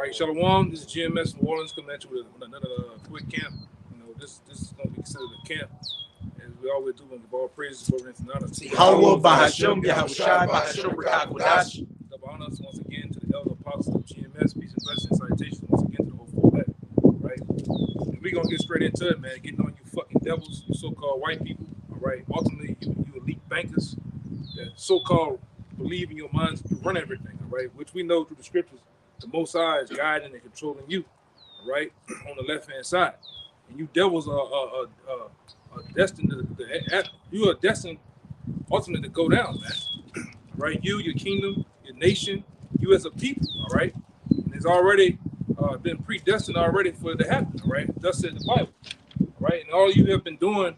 right, Shalom. This is GMS New Orleans coming at you with another quick camp. This is going to be considered a camp. As we always do, when we give all praises, glory, and honor to Yahweh Bahashem, Yahushai Bahashem, Rakakodash. Double honors once again to the elder apostles of GMS. Peace and blessings, salutations once again to the whole elect. Right? And we're going to get straight into it, man. Getting on you fucking devils, you so-called white people. All right? Ultimately, you elite bankers that so-called believe in your minds to run everything. All right? Which we know through the scriptures, the Most High is guiding and controlling you. All right? On the left-hand side. And you devils are destined you are destined ultimately to go down, man. Right? You, your kingdom, your nation, you as a people, all right? And it's already been predestined already for it to happen, all right? Thus said the Bible, right? And all you have been doing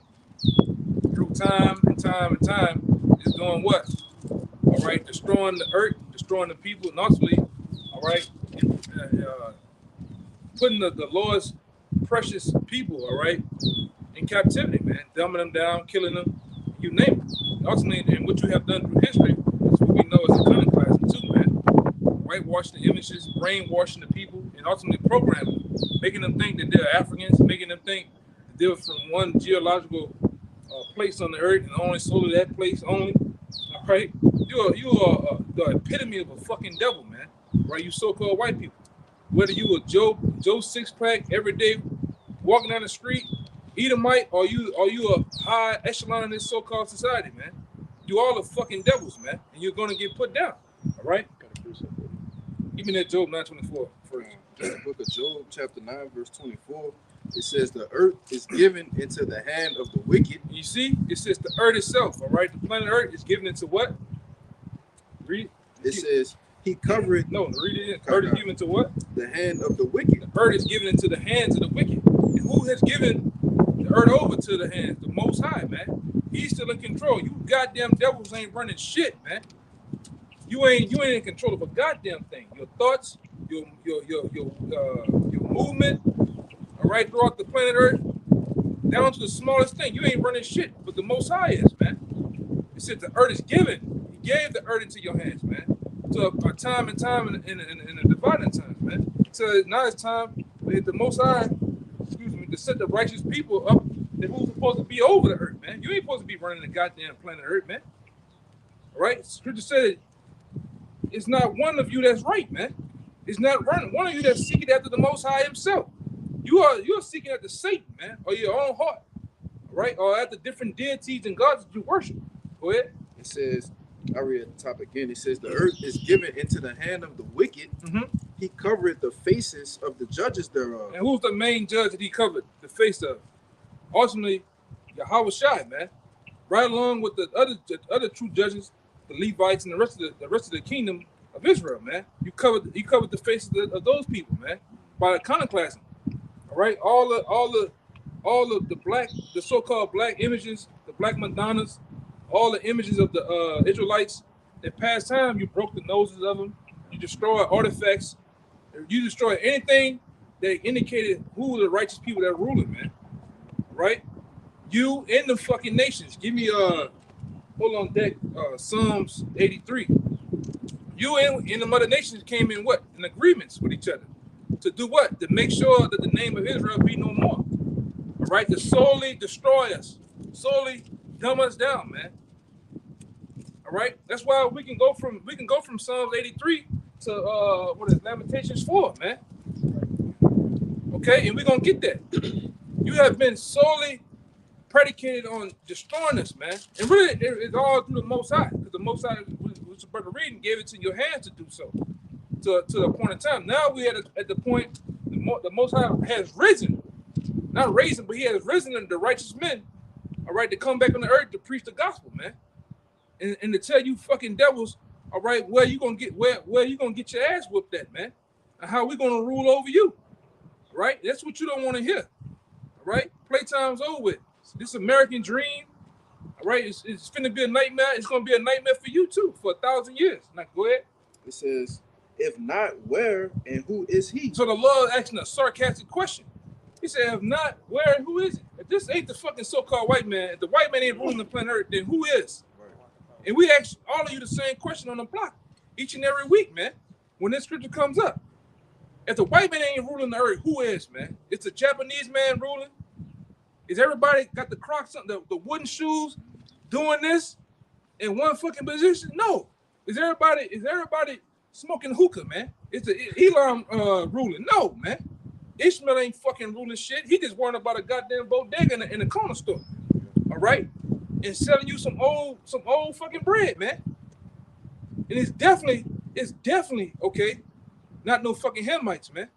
through time and time and time is doing what? All right? Destroying the earth, destroying the people, and ultimately, all right? Putting the Lord's precious people, all right, in captivity, man, dumbing them down, killing them, you name it. Ultimately, and what you have done through history is what we know as iconoclasm too, man. Whitewashing the images, brainwashing the people, and ultimately programming them, making them think that they're Africans, making them think that they're from one geological place on the earth and only solely that place only. All right, you are the epitome of a fucking devil, man. Right, you so-called white people. Whether you a Joe Six-Pack every day walking down the street, Edomite, or you a high echelon in this so-called society, man. You all are fucking devils, man, and you're gonna get put down. All right? Give me that Job 9:24 first. The book of Job, chapter 9, verse 24. It says the earth is given into the hand of the wicked. You see, it says the earth itself. All right, the planet Earth is given into what? Read. It says he covered. No, read it. The earth is given to what? The hand of the wicked. The earth is given into the hands of the wicked. And who has given the earth over to the hands? The Most High, man. He's still in control. You goddamn devils ain't running shit, man. You ain't in control of a goddamn thing. Your thoughts, your movement, all right, throughout the planet Earth, down to the smallest thing. You ain't running shit, but the Most High is, man. It said the earth is given. He gave the earth into your hands, man. To a time and time in a dividing time, man. So now it's time for the Most High, to set the righteous people up that who's supposed to be over the earth, man. You ain't supposed to be running the goddamn planet Earth, man. All right? Scripture said it's not one of you that's right, man. It's not one of you that's seeking after the Most High himself. You're seeking after Satan, man, or your own heart, right? Or after different deities and gods that you worship. Go ahead. It says, I read at the top again. It says the earth is given into the hand of the wicked. Mm-hmm. He covered the faces of the judges thereof. And who's the main judge that he covered the face of? Ultimately, Yahweh Shai, man. Right along with the other true judges, the Levites, and the rest of the kingdom of Israel, man. You covered the faces of those people, man, by iconoclasm. All right, all of the so-called black images, the black Madonnas, all the images of the Israelites. At past time, you broke the noses of them. You destroyed artifacts. You destroyed anything that indicated who were the righteous people that are ruling, man. Right? You and the fucking nations. Give me hold on deck, Psalms 83. You and the mother nations came in what? In agreements with each other. To do what? To make sure that the name of Israel be no more. All right? To solely destroy us. Solely dumb us down, man. All right? That's why we can go from Psalms 83 to Lamentations 4, man. Okay, and we're gonna get that. You have been solely predicated on destroying us, man. And really, it's all through the Most High, because the Most High, which the brother reading, gave it to your hands to do so. To the point in time. Now we at the point the Most High has risen, not raising, but he has risen in the righteous men. All right, to come back on the earth to preach the gospel, man, and to tell you fucking devils, all right, where you gonna get your ass whooped at, man, and how we gonna rule over you, right? That's what you don't want to hear, all right? Playtime's over with. This American dream, all right, it's finna be a nightmare. It's gonna be a nightmare for you too for 1,000 years. Now go ahead. It says, if not, where and who is he? So the Lord asking a sarcastic question. He said, if not, where and who is it? If this ain't the fucking so-called white man, if the white man ain't ruling the planet Earth, then who is? Right. And we ask all of you the same question on the block each and every week, man, when this scripture comes up. If the white man ain't ruling the earth, who is, man? It's a Japanese man ruling. Is everybody got the Crocs on the wooden shoes doing this in one fucking position? No. Is everybody smoking hookah, man? It's the Elam ruling. No, man. Ishmael ain't fucking ruling shit. He just worrying about a goddamn bodega in the corner store. All right? And selling you some old fucking bread, man. And it's definitely, okay, not no fucking Hamites, man.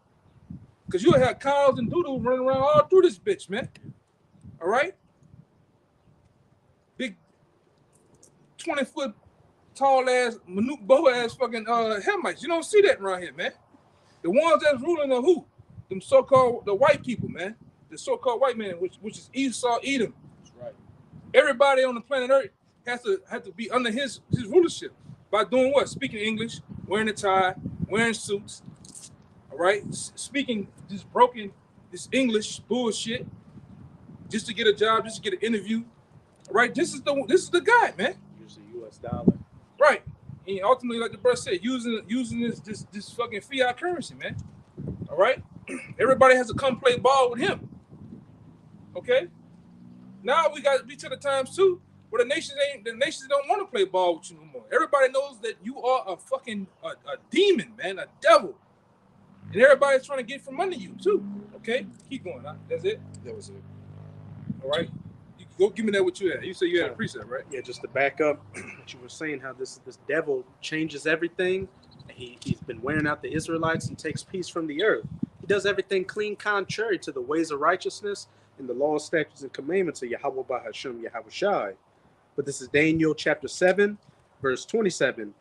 Because you'll have cows and doodle running around all through this bitch, man. All right? Big 20-foot tall ass, Manute Boho ass fucking Hamites. You don't see that around here, man. The ones that's ruling are who? Them so-called, the white people, man. The so-called white man, which is Esau, Edom. That's right. Everybody on the planet Earth has to be under his rulership by doing what? Speaking English, wearing a tie, wearing suits, all right? Speaking this English bullshit, just to get a job, just to get an interview, all right? This is the guy, man. Use the U.S. dollar. Right. And ultimately, like the brother said, using this fucking fiat currency, man. All right? Everybody has to come play ball with him. Okay? Now we got to be to the times too, where the nations don't want to play ball with you no more. Everybody knows that you are a fucking a demon, man, a devil. And everybody's trying to get from under you too. Okay? Keep going. Huh? That's it? That was it. All right. You go give me that what you had. You said you had a precept, right? Yeah, just to back up what you were saying, how this devil changes everything. He's been wearing out the Israelites and takes peace from the earth. He does everything clean contrary to the ways of righteousness and the law, statutes, and commandments of Yahweh Bahasham Yahweh Shai. But this is Daniel chapter 7, verse 27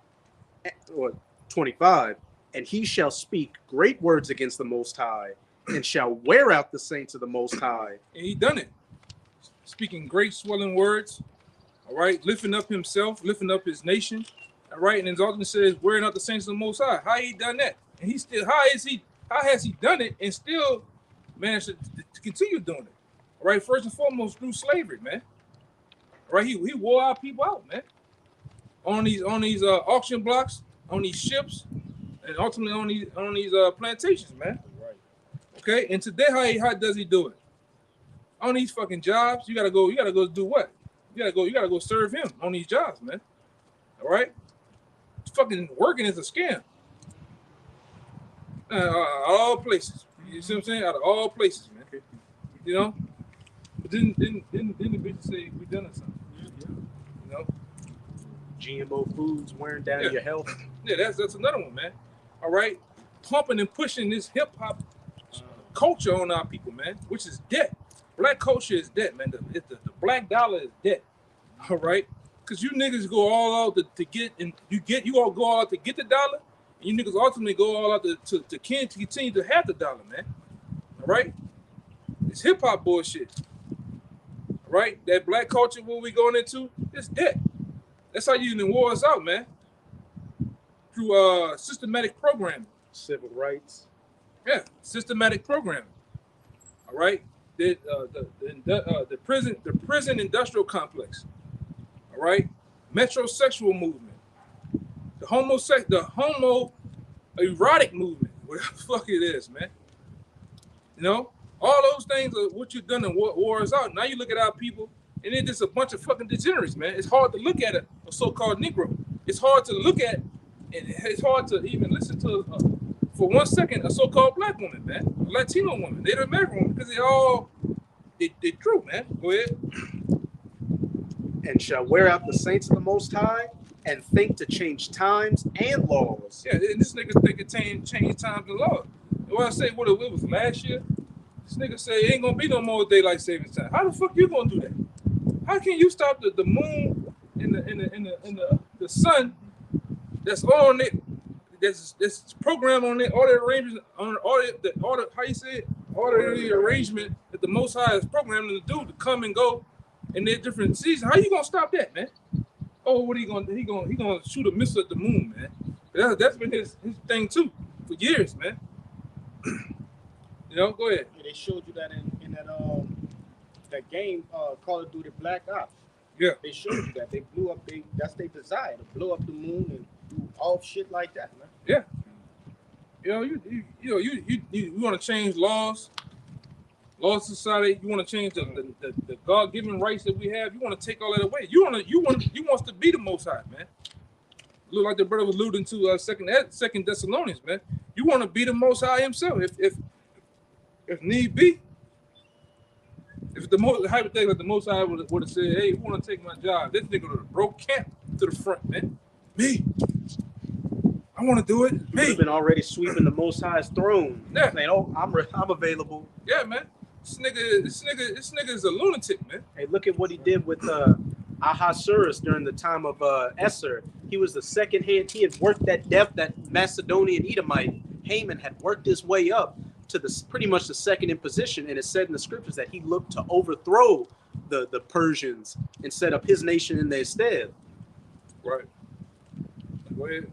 or 25. And he shall speak great words against the Most High and shall wear out the saints of the Most High. And he done it. Speaking great swelling words, all right, lifting up himself, lifting up his nation, all right, and then ultimately says wearing out the saints of the Most High. How he done that? And he still, how has he done it and still managed to continue doing it? All right, first and foremost through slavery, man. All right, he wore our people out, man. On these auction blocks, on these ships, and ultimately on these plantations, man. Right. Okay, and today how does he do it? On these fucking jobs, you gotta go do what? You gotta go serve him on these jobs, man. All right? Fucking working is a scam. All places. You see what I'm saying? Out of all places, man. You know? But didn't the bitch say we done it something? You know? GMO foods wearing down your health. Yeah, that's another one, man. All right? Pumping and pushing this hip hop culture on our people, man, which is dead. Black culture is dead, man. The black dollar is dead. All right? Because you niggas go all out to get, and you all go all out to get the dollar, and you niggas ultimately go all out to continue to have the dollar, man. All right? It's hip hop bullshit. All right? That black culture, what we going into, it's dead. That's how you even wore us out, man. Through systematic programming. Civil rights. Yeah, systematic programming. All right? The prison industrial complex. All right, metrosexual movement, the homo erotic movement, whatever the fuck it is, man. You know, all those things are what you've done and wore us out. Now you look at our people, and it's just a bunch of fucking degenerates, man. It's hard to look at a so-called Negro. It's hard to look at, and it's hard to even listen to for 1 second a so-called black woman, man, a Latino woman, Native American woman, because they true, man. Go ahead. And shall wear out the saints of the Most High and think to change times and laws. Yeah, and this nigga think it change times and laws. What I say, what it was last year? This nigga say it ain't gonna be no more daylight savings time. How the fuck you gonna do that? How can you stop the moon and the sun that's on it? That's programmed on it. All the arrangements on all the how you say it? All the arrangement that the Most High is programming to do to come and go in their different seasons. How you gonna stop that, man? Oh, what are you gonna do? He gonna shoot a missile at the moon, man. That's been his thing too for years, man. You know, go ahead. Yeah, they showed you that in that game, Call of Duty Black Ops. Yeah. They showed you that. They blew up, that's their desire, to blow up the moon and do all shit like that, man. Yeah. You want to change laws society. You want to change the God-given rights that we have. You want to take all that away. You want to be the Most High, man. Look like the brother was alluding to Second Thessalonians, man. You want to be the Most High Himself, if need be. If hypothetically the Most High would have said, "Hey, you want to take my job?" This nigga would have broke camp to the front, man. Me, I want to do it. Me, He's been already sweeping the Most High's throne. Yeah. Saying, "Oh, I'm available." Yeah, man. This nigga is a lunatic, man. Hey, look at what he did with Ahasuerus during the time of Esther. He was the second hand. He had worked that Macedonian Edomite. Haman had worked his way up to pretty much the second in position, and it said in the scriptures that he looked to overthrow the Persians and set up his nation in their stead. Right. Go ahead.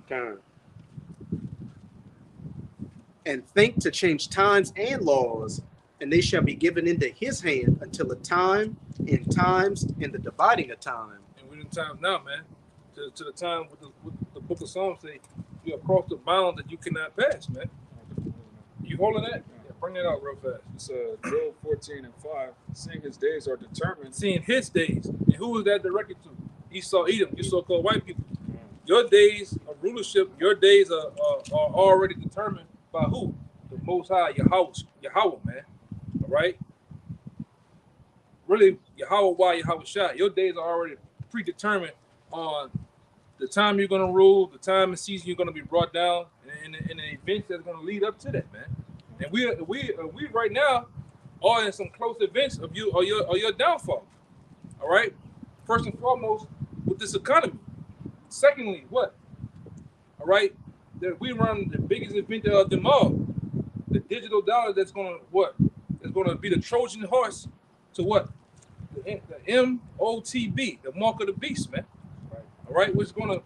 And think to change times and laws, and they shall be given into his hand until a time and times and the dividing of time. And we're in times now, man. To the time with the book of Psalms say, you have crossed the bound that you cannot pass, man. You holding that? Yeah, bring that out real fast. It's Job 14:5. Seeing his days are determined. Seeing his days. And who was that directed to? Esau, Edom, you so-called white people. Your days of rulership, your days are already determined by who? The Most High, Yahweh, man. All right? Really, Yahweh Shai. Your days are already predetermined on the time you're going to rule, the time and season you're going to be brought down, and the events that's going to lead up to that, man. And we right now are in some close events of your downfall. All right? First and foremost, with this economy. Secondly, what? All right? That we run the biggest event of them all. The digital dollar that's going to what? It's going to be the Trojan horse to what? The MOTB, the mark of the beast, man. Right. All right, which is going to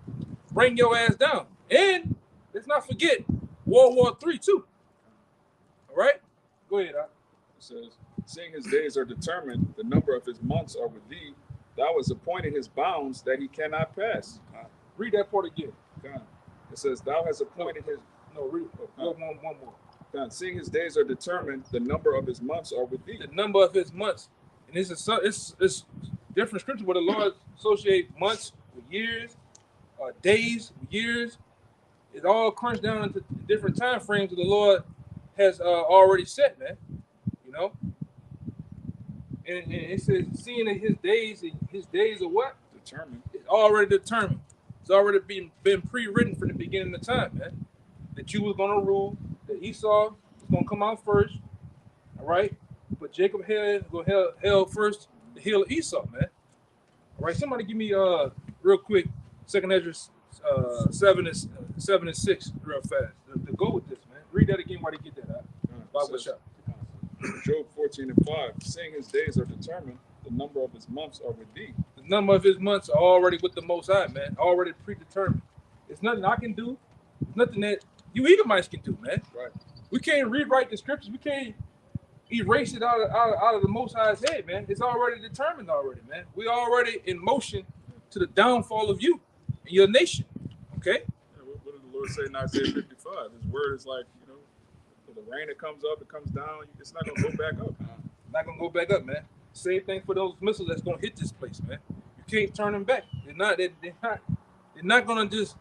bring your ass down. And let's not forget World War III too. All right, go ahead. It says, seeing his days are determined, the number of his months are with thee. Thou hast appointed his bounds that he cannot pass. Read that part again. God. It says, thou hast appointed his. No, read one more. God, seeing his days are determined, the number of his months are with thee. The number of his months, and it's different scripture where the Lord associate months with years, days with years. It all crunched down into different time frames that the Lord has already set, man. You know, and it says, seeing that his days are what? Determined. It's already determined. It's already been pre-written from the beginning of time, man. That you was gonna rule. That Esau was gonna come out first. All right, but Jacob held first the heel of Esau, man. All right, somebody give me real quick 2nd Ezra 7 and 6 real fast to go with this, man. Read that again while they get that out. Job 14:5. Seeing his days are determined, the number of his months are with thee. The number of his months are already with the Most High, man. Already predetermined. It's nothing I can do. It's nothing that you Edomites can do, man. Right. We can't rewrite the scriptures. We can't erase it out of the Most High's head, man. It's already determined already, man. We already in motion to the downfall of you and your nation. Okay? Yeah, what did the Lord say in Isaiah 55? His word is like, the rain that comes up, it comes down. It's not gonna go back up. Not gonna go back up, man. Same thing for those missiles that's gonna hit this place, man. You can't turn them back. They're not gonna just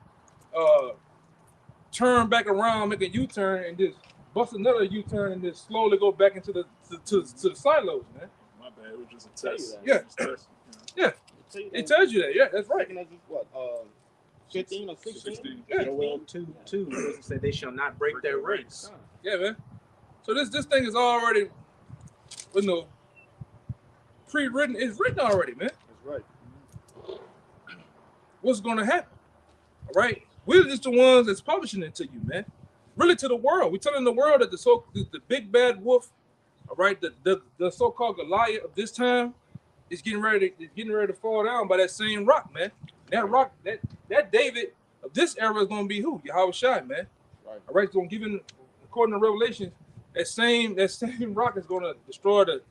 turn back around, make a U-turn, and just bust another U-turn and just slowly go back into the silos, man. My bad. It was just a test. Yeah. Yeah. It tells you that. Yeah, that's right. What? 15 or 16? Yeah. Joel 2 said they shall not break their ranks. Yeah, man. So this thing is already, pre-written. It's written already, man. That's right. What's going to happen? All right. We're just the ones that's publishing it to you, man. Really to the world. We're telling the world that the big bad wolf, all right, the so-called Goliath of this time is getting ready to fall down by that same rock, man. That rock, that David of this era is going to be who? Yahweh Shai, man. Right. All right. It's going to give him, according to Revelation, that same rock is going to destroy the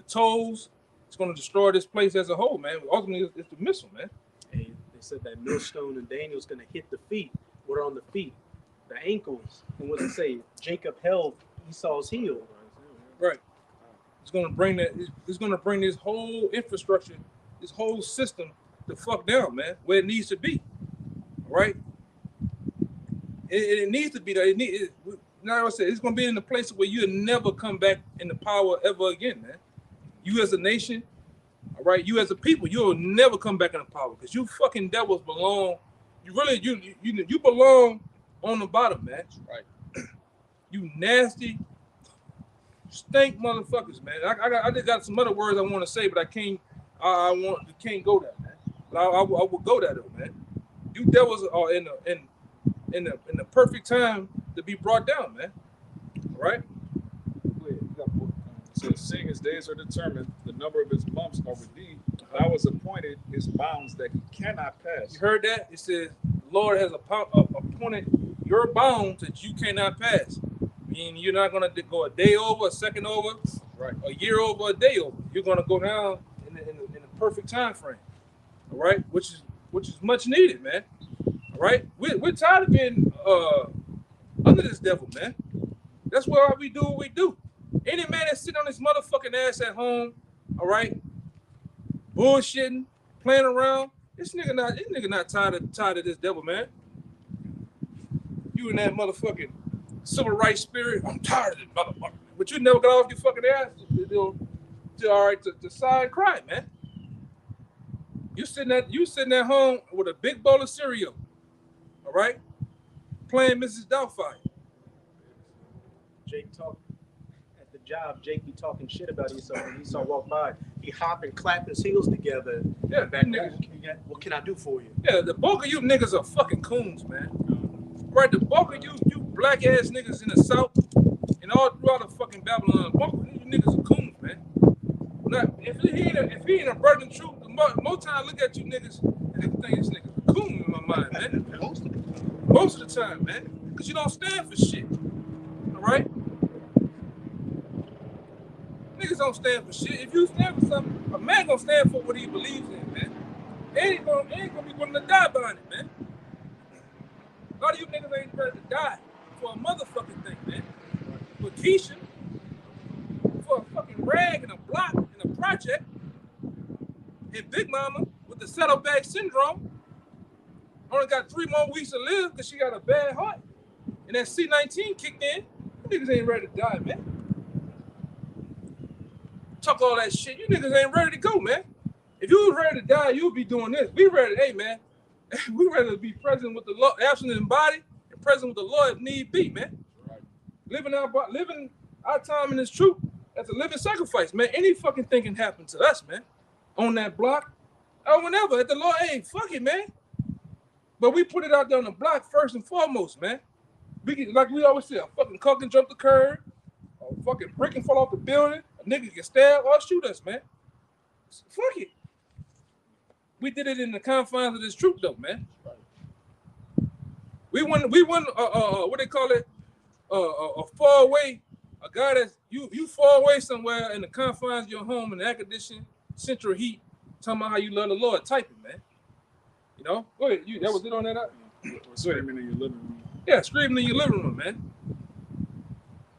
toes. It's going to destroy this place as a whole, man. Ultimately, it's the missile, man. And they said that millstone and Daniel's going to hit the feet. What are on the feet? the ankles. And what does it say? Jacob held Esau's heel. Right. It's gonna bring that. It's gonna bring this whole infrastructure, this whole system, the fuck down, man, where it needs to be. Right. It needs to be there. Now I said it's gonna be in a place where you'll never come back in the power ever again, man. You as a nation, all right. You as a people, you'll never come back in the power because you fucking devils belong. You really you belong on the bottom, man. Right. You nasty, stink motherfuckers, man. I just got some other words I want to say, but I can't. I can't go there, man. But I will go there though, man. You devils are in the perfect time to be brought down, man. All right. So seeing his days are determined, the number of his months are with thee. Thou was appointed his bounds that he cannot pass. You heard that? It says, the Lord has appointed your bounds that you cannot pass. Meaning you're not going to go a day over, a second over, right? A year over, a day over. You're going to go down in the perfect time frame. All right, which is much needed, man. All right, we're tired of being under this devil, man. That's why we do what we do. Any man that sit on his motherfucking ass at home, all right, bullshitting, playing around, this nigga not tired of this devil, man. You in that motherfucking civil rights spirit, I'm tired of this motherfucker. But you never got off your fucking ass to sigh and cry, man. You sitting at home with a big bowl of cereal, all right, playing Mrs. Doubtfire. Jake talk at the job. Jake be talking shit about Esau. When Esau walk by, he hop and clap his heels together. Yeah, back. niggas. What can I do for you? Yeah, the bulk of you niggas are fucking coons, man. Right, the bulk of you black ass niggas in the South and all throughout the fucking Babylon, the bulk of you niggas are coons, man. Now, if he ain't a burden truth, more time I look at you niggas and think this nigga's a coon in my mind, man. Most of the time, man, because you don't stand for shit. All right? Niggas don't stand for shit. If you stand for something, a man gonna stand for what he believes in, man. Ain't gonna be willing to die behind it, man. A lot of you niggas ain't ready to die for a motherfucking thing, man. For Keisha, for a fucking rag and a block and a project, and Big Mama with the saddlebag syndrome only got 3 more weeks to live because she got a bad heart. And that C-19 kicked in. You niggas ain't ready to die, man. Talk all that shit. You niggas ain't ready to go, man. If you was ready to die, you would be doing this. We ready, hey, man. We ready to be present with the Lord, absent in body, and present with the Lord if need be, man. Right. Living our time in this truth as a living sacrifice, man. Any fucking thing can happen to us, man. On that block, or whenever. At the Lord, hey, fuck it, man. But we put it out there on the block first and foremost, man. Like we always say, a fucking car can jump the curb, a fucking brick can fall off the building, a nigga can stab or shoot us, man. Fuck it. We did it in the confines of this truth, though, man. We won. What they call it? A far away. A guy that's you far away somewhere in the confines of your home in the air conditioned central heat, talking about how you love the Lord. Type it, man. You know. Go ahead. That was it on that. Screaming in your living room. Yeah, screaming in your living room, man.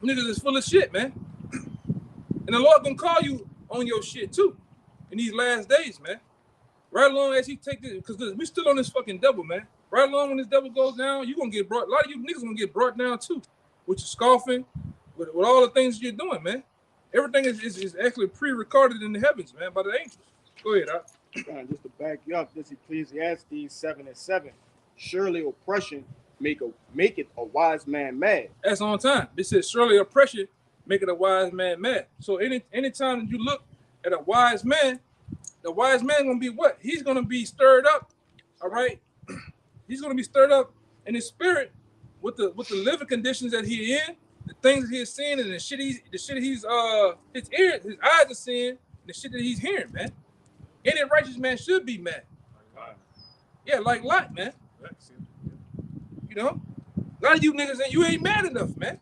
Niggas is full of shit, man. And the Lord gonna call you on your shit too in these last days, man. Right along as he take this, because we still on this fucking devil, man. Right along when this devil goes down, you gonna get brought. A lot of you niggas gonna get brought down too, with your scoffing, with all the things you're doing, man. Everything is actually pre-recorded in the heavens, man, by the angels. Go ahead, just to back you up, this Ecclesiastes 7:7. Surely oppression maketh a wise man mad. That's on time. It says surely oppression maketh a wise man mad. So anytime that you look at a wise man, the wise man gonna be what? He's gonna be stirred up. All right. He's gonna be stirred up in his spirit with the living conditions that he in, the things that he's seeing, and the shit he's his eyes are seeing, the shit that he's hearing, man. Any righteous man should be mad. Yeah, like Lot, man. You know, a lot of you niggas you ain't mad enough, man.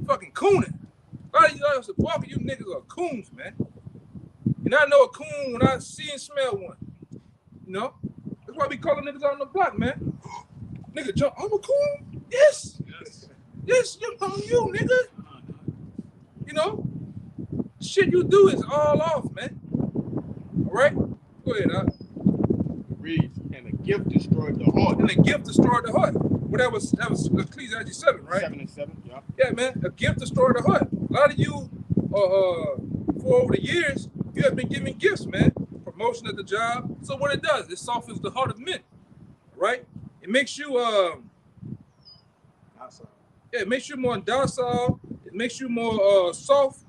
Fucking cooning. A lot of you niggas are coons, man. And I know a coon when I see and smell one. You know, that's why we calling niggas out on the block, man. Nigga, jump. I'm a cool. Yes. Yes, you, nigga. You know, shit you do is all off, man. All right? Go ahead, Reads, and the gift destroyed the heart. And the gift destroyed the heart. Well, that was Ecclesiastes 7, right? 7 and 7, yeah. Yeah, man. A gift destroyed the heart. A lot of you, for over the years, you have been given gifts, man. Promotion at the job. So what it does, it softens the heart of men, right? It makes you, yeah, it makes you more docile. It makes you more soft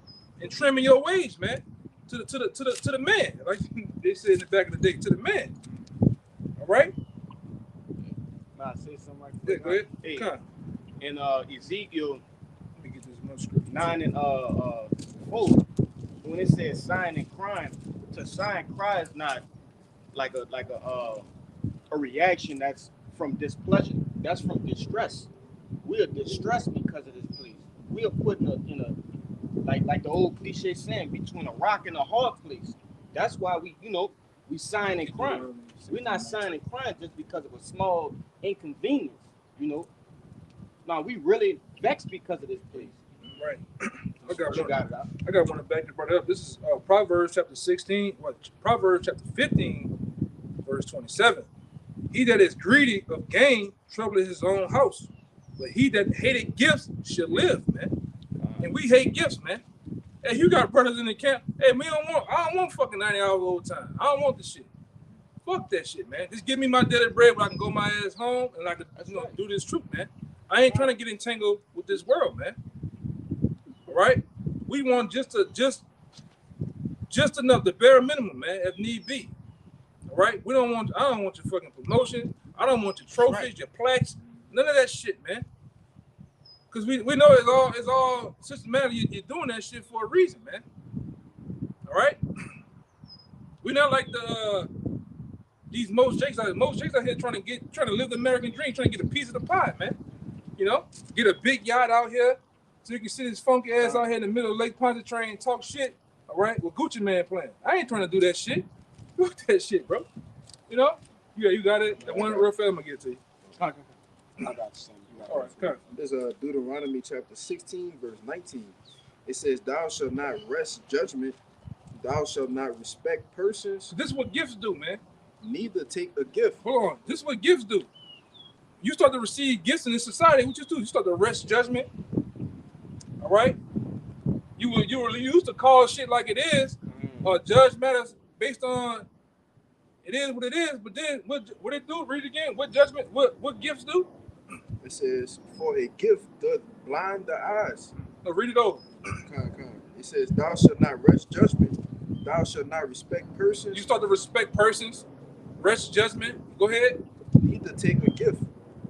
and trim in your ways, man. To the man, like they said in the back of the day, to the man. All right. Nah, say something like Yeah, that. go ahead. Hey, Come. in Ezekiel Let me get this manuscript. 9 and 4, when it says sign and crime, to sign cry is not like a reaction that's from displeasure. That's from distress. We are distressed because of this place. We are put in a like the old cliche saying, between a rock and a hard place. That's why we sign and crime. We're not signing crime just because of a small inconvenience, Now we really vexed because of this place. Right. I got You one. got it out. I got one back to brought it up. This is Proverbs chapter 16. Proverbs chapter 15, verse 27. He that is greedy of gain troubleth his own house, but he that hated gifts shall live, man. And we hate gifts, man. Hey, you got brothers in the camp. Hey, I don't want fucking 90 hours overtime. I don't want this shit. Fuck that shit, man. Just give me my daily bread where I can go my ass home and I can do this truth, man. I ain't trying to get entangled with this world, man. All right? We want just enough, the bare minimum, man, if need be. All right? I don't want your fucking promotion. I don't want your trophies, your plaques, none of that shit, man. Because we know it's all systematic. You're doing that shit for a reason, man. All right? We're not like these most jakes out here trying to live the American dream, trying to get a piece of the pie, man. Get a big yacht out here so you can sit his funky ass out here in the middle of Lake Pontchartrain and talk shit. All right, with Gucci Man playing. I ain't trying to do that shit. Fuck that shit, bro. Yeah, you got it. That one real fast, I'm gonna get it to you. I got you, son. All right, come. There's Deuteronomy chapter 16, verse 19. It says, "Thou shalt not wrest judgment, thou shalt not respect persons, So this is what gifts do, man. neither take a gift." Hold on. This is what gifts do. You start to receive gifts in this society. What you do? You start to arrest judgment. All right. You were used to call shit like it is, or judge matters based on it is what it is. But then what it do? Read it again. What judgment? What gifts do? It says, "For a gift doth blind the eyes." No, read it over. It says, "Thou shalt not wrest judgment, thou shalt not respect persons, You start to respect persons, arrest judgment. Go ahead. neither take a gift.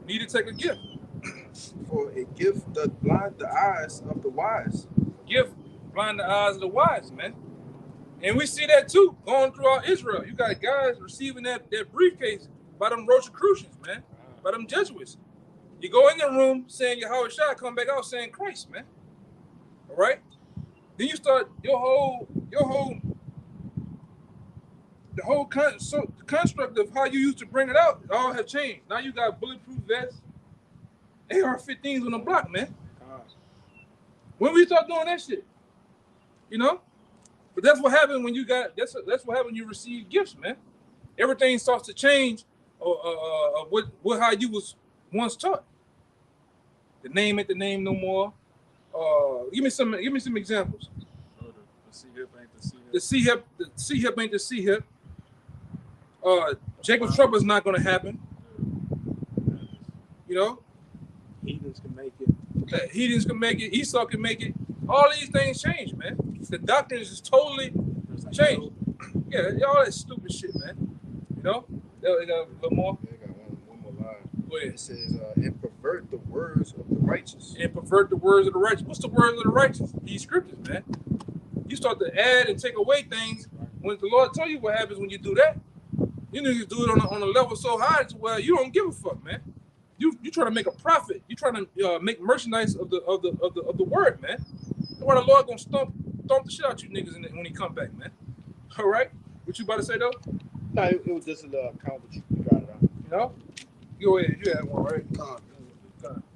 Need to take a gift. For a gift doth blind the eyes of the wise." Gift blind the eyes of the wise, man. And we see that too going throughout Israel. You got guys receiving that briefcase by them Rosicrucians, man, by them Jesuits. You go in the room saying Yahweh Shai, come back out saying Christ, man. All right. Then you start the whole construct of how you used to bring it out. It all have changed. Now you got bulletproof vests, AR-15s on the block, man. When we start doing that shit, But that's what happened when you got. That's what happened when you receive gifts, man. Everything starts to change. What how you was once taught. The name ain't the name no more. Give me some examples. The C-hip ain't the C-hip. The C-hip ain't the C-hip. Jacob's trouble is not going to happen. Heathens can make it. Heathens can make it. Esau can make it. All these things change, man. The doctrines is totally changed. Yeah, all that stupid shit, man. They got a little more. Yeah, I got one more line. Go ahead. It says, "And pervert the words of the righteous." And pervert the words of the righteous. What's the words of the righteous? These scriptures, man. You start to add and take away things. When the Lord tell you what happens when you do that, you need to do it on a level so high to where you don't give a fuck, man. You trying to make a profit. You trying to make merchandise of the word, man. That's why the Lord gonna stomp the shit out you niggas when he come back, man. All right. What you about to say though? No, it was just a little account, but you got it out. Go ahead. You had one, right?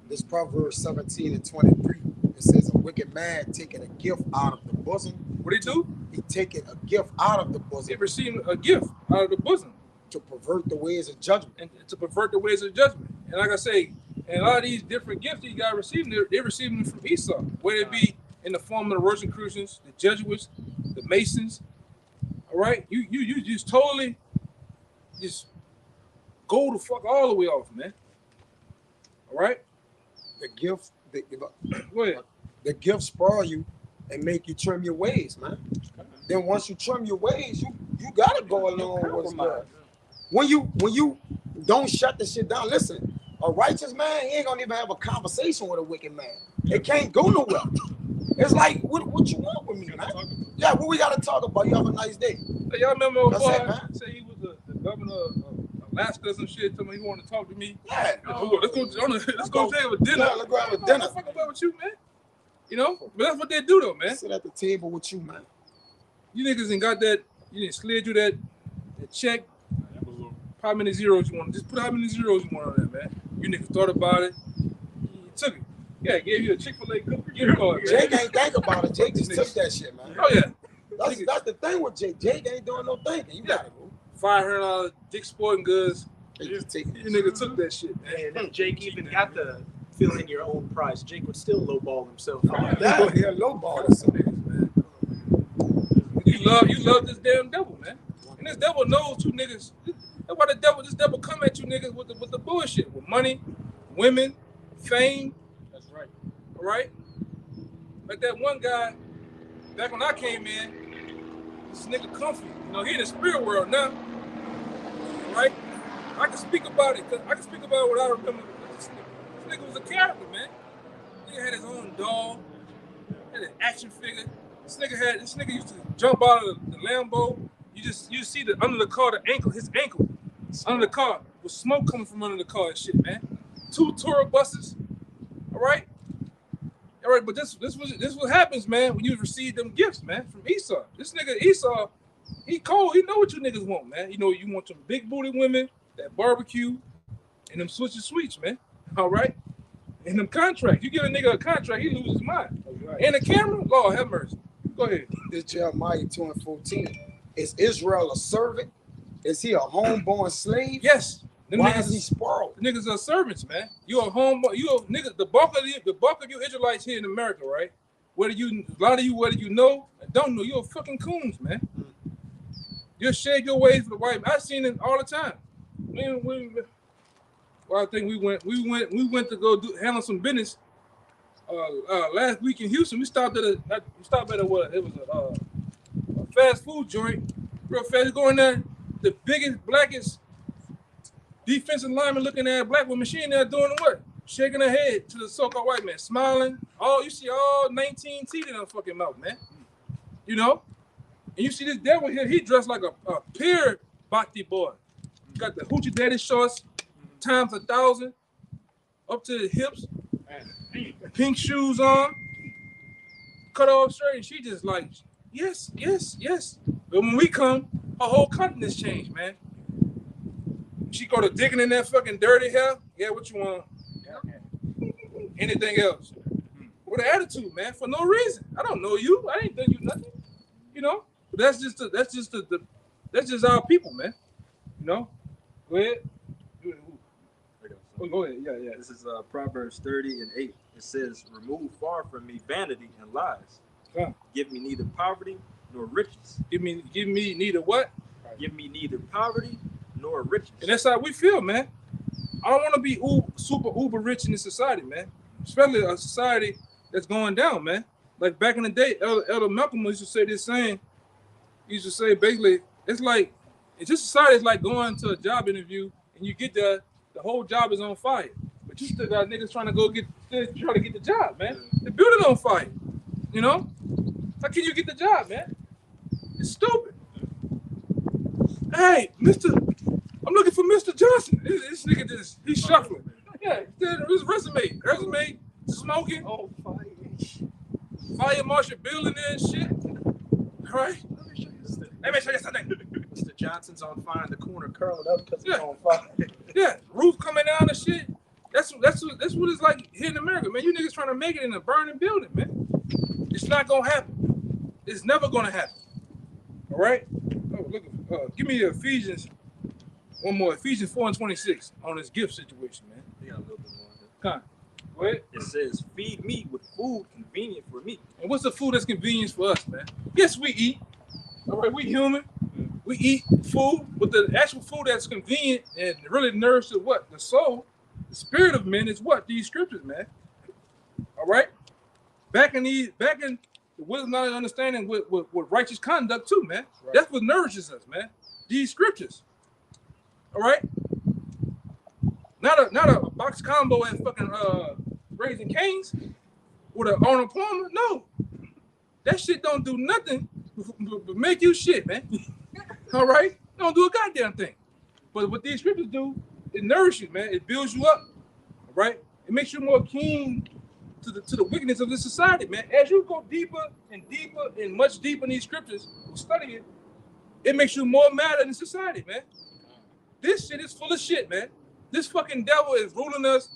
This Proverbs 17 and 23. It says a wicked man taking a gift out of the bosom. What he do? He taking a gift out of the He bosom received a gift out of the bosom to pervert the ways of judgment. and to pervert the ways of judgment. And like I say, and a lot of these different gifts these guys receiving, they're receiving them from Esau, whether it be in the form of the Rosicrucians, the Jesuits, the Masons. All right, you just totally just go the fuck all the way off, man. All right, The gift, go ahead. the gift spoil you and make you trim your ways, man. Then once you trim your ways, you gotta go along with what's good. When you don't shut the shit down, listen, a righteous man, he ain't gonna even have a conversation with a wicked man. It can't go nowhere. It's like, what you want with me, man? Yeah, what we gotta talk about? You have a nice day. Hey, y'all remember old That's boy it, man. say he was the governor of Alaska or some shit? Told me he wanted to talk to me. Yeah. Let's go have a dinner. Yeah, let's go have a dinner. Fuck about with you, man. You know, but that's what they do though, man. Sit at the table with you, man. You niggas ain't got that. You didn't slid you that check. How many zeros you want? Just put how many zeros you want on that, man. You niggas thought about it. You took it. Yeah, gave you a Chick-fil-A gift card. Jake ain't think about it. Jake just took that shit, man. Oh yeah. That's the thing with Jake. Jake ain't doing no thinking. You got it, bro. $500 Dick Sporting Goods. They just taking You niggas took that shit, man. And if Jake even got the fill in your own price, Jake would still lowball himself. that. Yeah, low ball or something. You love this damn devil, man. And this devil knows two niggas. That's why this devil come at you niggas with the bullshit, with money, women, fame. That's right. All right? Like that one guy, back when I came in, this nigga Comfy. You know, he in the spirit world now. Right? I can speak about it, I can speak about what I remember. This nigga was a character, man. Nigga had his own doll, had an action figure. This nigga used to jump out of the Lambo. You see the under the car, his ankle under the car with smoke coming from under the car and shit, man. 2 tour buses. All right, but this what happens, man, when you receive them gifts, man, from Esau. This nigga Esau, he cold. He know what you niggas want, man. You know you want some big booty women, that barbecue, and them switchy sweets, man. All right, and them contracts. You give a nigga a contract, he loses his mind. And a camera, Lord have mercy. Go ahead. This Jeremiah 2 and 14. Is Israel a servant? Is he a homeborn slave? Yes. Them Why niggas is he spoiled? The niggas are servants, man. You a homeboy. You a nigga. The bulk of you Israelites here in America, right? Whether you know or don't know, you're a fucking coons, man. You'll shade your ways for the white man. I've seen it all the time. I think we went to go handle some business. Last week in Houston, we stopped at what? It was a fast food joint. Real fast. Going there, the biggest, blackest defensive lineman looking at a black woman. She in there doing what? Shaking her head to the so-called white man, smiling. You see all 19 teeth in her fucking mouth, man. You know? And you see this devil here, he dressed like a pure bhakti boy. Got the hoochie daddy shorts, times 1,000, up to the hips, pink shoes on, cut off shirt, and she just like, yes. But when we come, her whole countenance changed, man. She go to digging in that fucking dirty hair. Yeah, what you want? Anything else? With an attitude, man, for no reason. I don't know you. I ain't done you nothing. You know? But that's just our people, man. You know? Go ahead. Go ahead. Yeah. This is Proverbs 30 and 8. It says, remove far from me vanity and lies. Huh. Give me neither poverty nor riches. Give me neither what? Give me neither poverty nor riches. And that's how we feel, man. I don't want to be super uber rich in this society, man. Especially a society that's going down, man. Like back in the day, Elder Malcolm used to say this saying. He used to say basically, it's this society is like going to a job interview and you get there, the whole job is on fire. But you still got niggas trying to get the job, man. The building on fire. You know? How can you get the job, man? It's stupid. Hey, I'm looking for Mr. Johnson. This nigga he's shuffling. Yeah, his resume, smoking. Oh, fire marshal building there and shit. All right. Let me show you something. Mr. Johnson's on fire in the corner, curling up because he's Yeah. on fire. Yeah, roof coming down and shit. That's what it's like here in America, man. You niggas trying to make it in a burning building, man. It's not gonna happen. It's never gonna happen. All right. Oh, look. Give me Ephesians. One more. Ephesians 4:26 on this gift situation, man. We got a little bit more. Come on. Go ahead. It says, feed me with food convenient for me. And what's the food that's convenient for us, man? Yes, we eat. All right, we human. We eat food, but the actual food that's convenient and really nourishes what? The soul, the spirit of men is what? These scriptures, man. All right? Back in the wisdom, knowledge, and understanding with righteous conduct too, man. Right. That's what nourishes us, man. These scriptures. All right? Not a box combo at fucking Raising Cane's with an Arnold Palmer. No. That shit don't do nothing but make you shit, man. All right? Don't do a goddamn thing. But what these scriptures do, it nourishes you, man. It builds you up. All right? It makes you more keen to the wickedness of this society, man. As you go deeper and deeper and much deeper in these scriptures, study it, it makes you more mad in society, man. This shit is full of shit, man. This fucking devil is ruling us.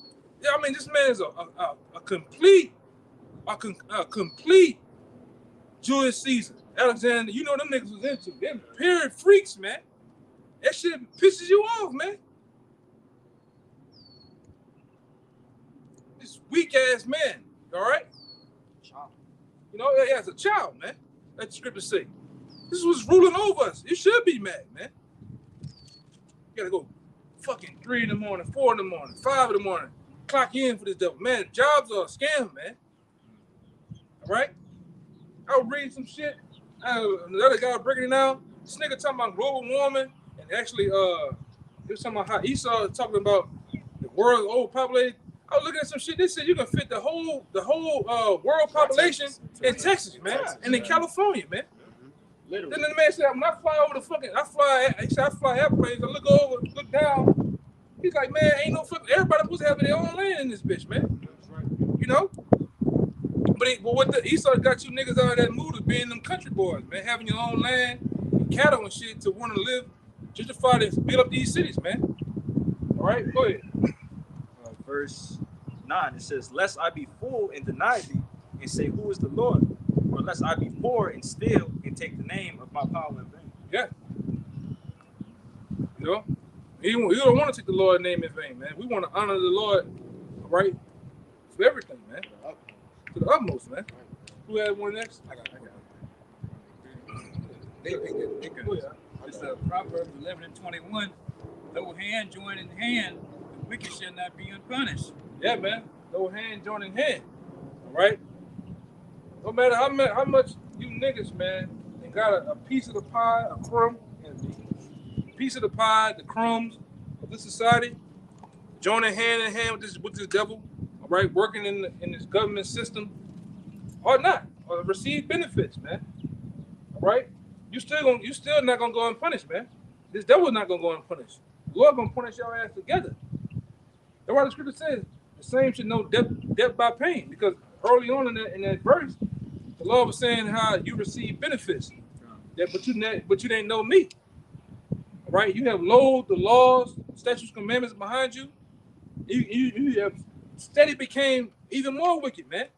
Yeah, I mean, this man is a complete Julius Caesar. Alexander, you know them niggas was into. Them period freaks, man. That shit pisses you off, man. This weak ass man, all right? You know, yeah, as a child, man. Let the scriptures say. This was ruling over us. You should be mad, man. You gotta go fucking 3 in the morning, 4 in the morning, 5 in the morning, clock in for this devil. Man, jobs are a scam, man. All right? I was reading some shit. Another guy breaking it down. This nigga talking about global warming, and actually, he was talking about how Esau was talking about the world overpopulated. I was looking at some shit. They said you can fit the whole world population in Texas, man, and in California, man. Literally. Then the man said, when I fly over I fly airplanes. I look over, look down. He's like, man, ain't no fucking. Everybody supposed to have their own land in this bitch, man. You know. But what the Esau got you niggas out of that mood of being them country boys, man, having your own land, cattle and shit to want to live, gentrify to build up these cities, man. All right, go ahead. Verse 9, it says, lest I be full and deny thee, and say, who is the Lord? Or lest I be poor and steal and take the name of my power in vain. Yeah. You know, you don't want to take the Lord's name in vain, man. We want to honor the Lord, right, for everything, man. To the utmost, man. Who had one next? I got it. It's Proverbs 11:21. Though hand join in hand, the wicked shall not be unpunished. Yeah, man. No hand joining hand. All right? No matter how much you niggas, man, and got a piece of the pie, a crumb, and a piece of the pie, the crumbs of this society, joining hand in hand with this devil, all right, working in this government system, or not, or receive benefits, man. All right? You still not gonna go unpunished, man. This devil's not gonna go unpunished. The Lord gonna punish your ass together. That's why the scripture says the same should know death by pain, because early on in that verse, the Lord was saying how you receive benefits, but you didn't know me. All right, you have loathed the laws, statutes, commandments behind you. You have steady became even more wicked, man.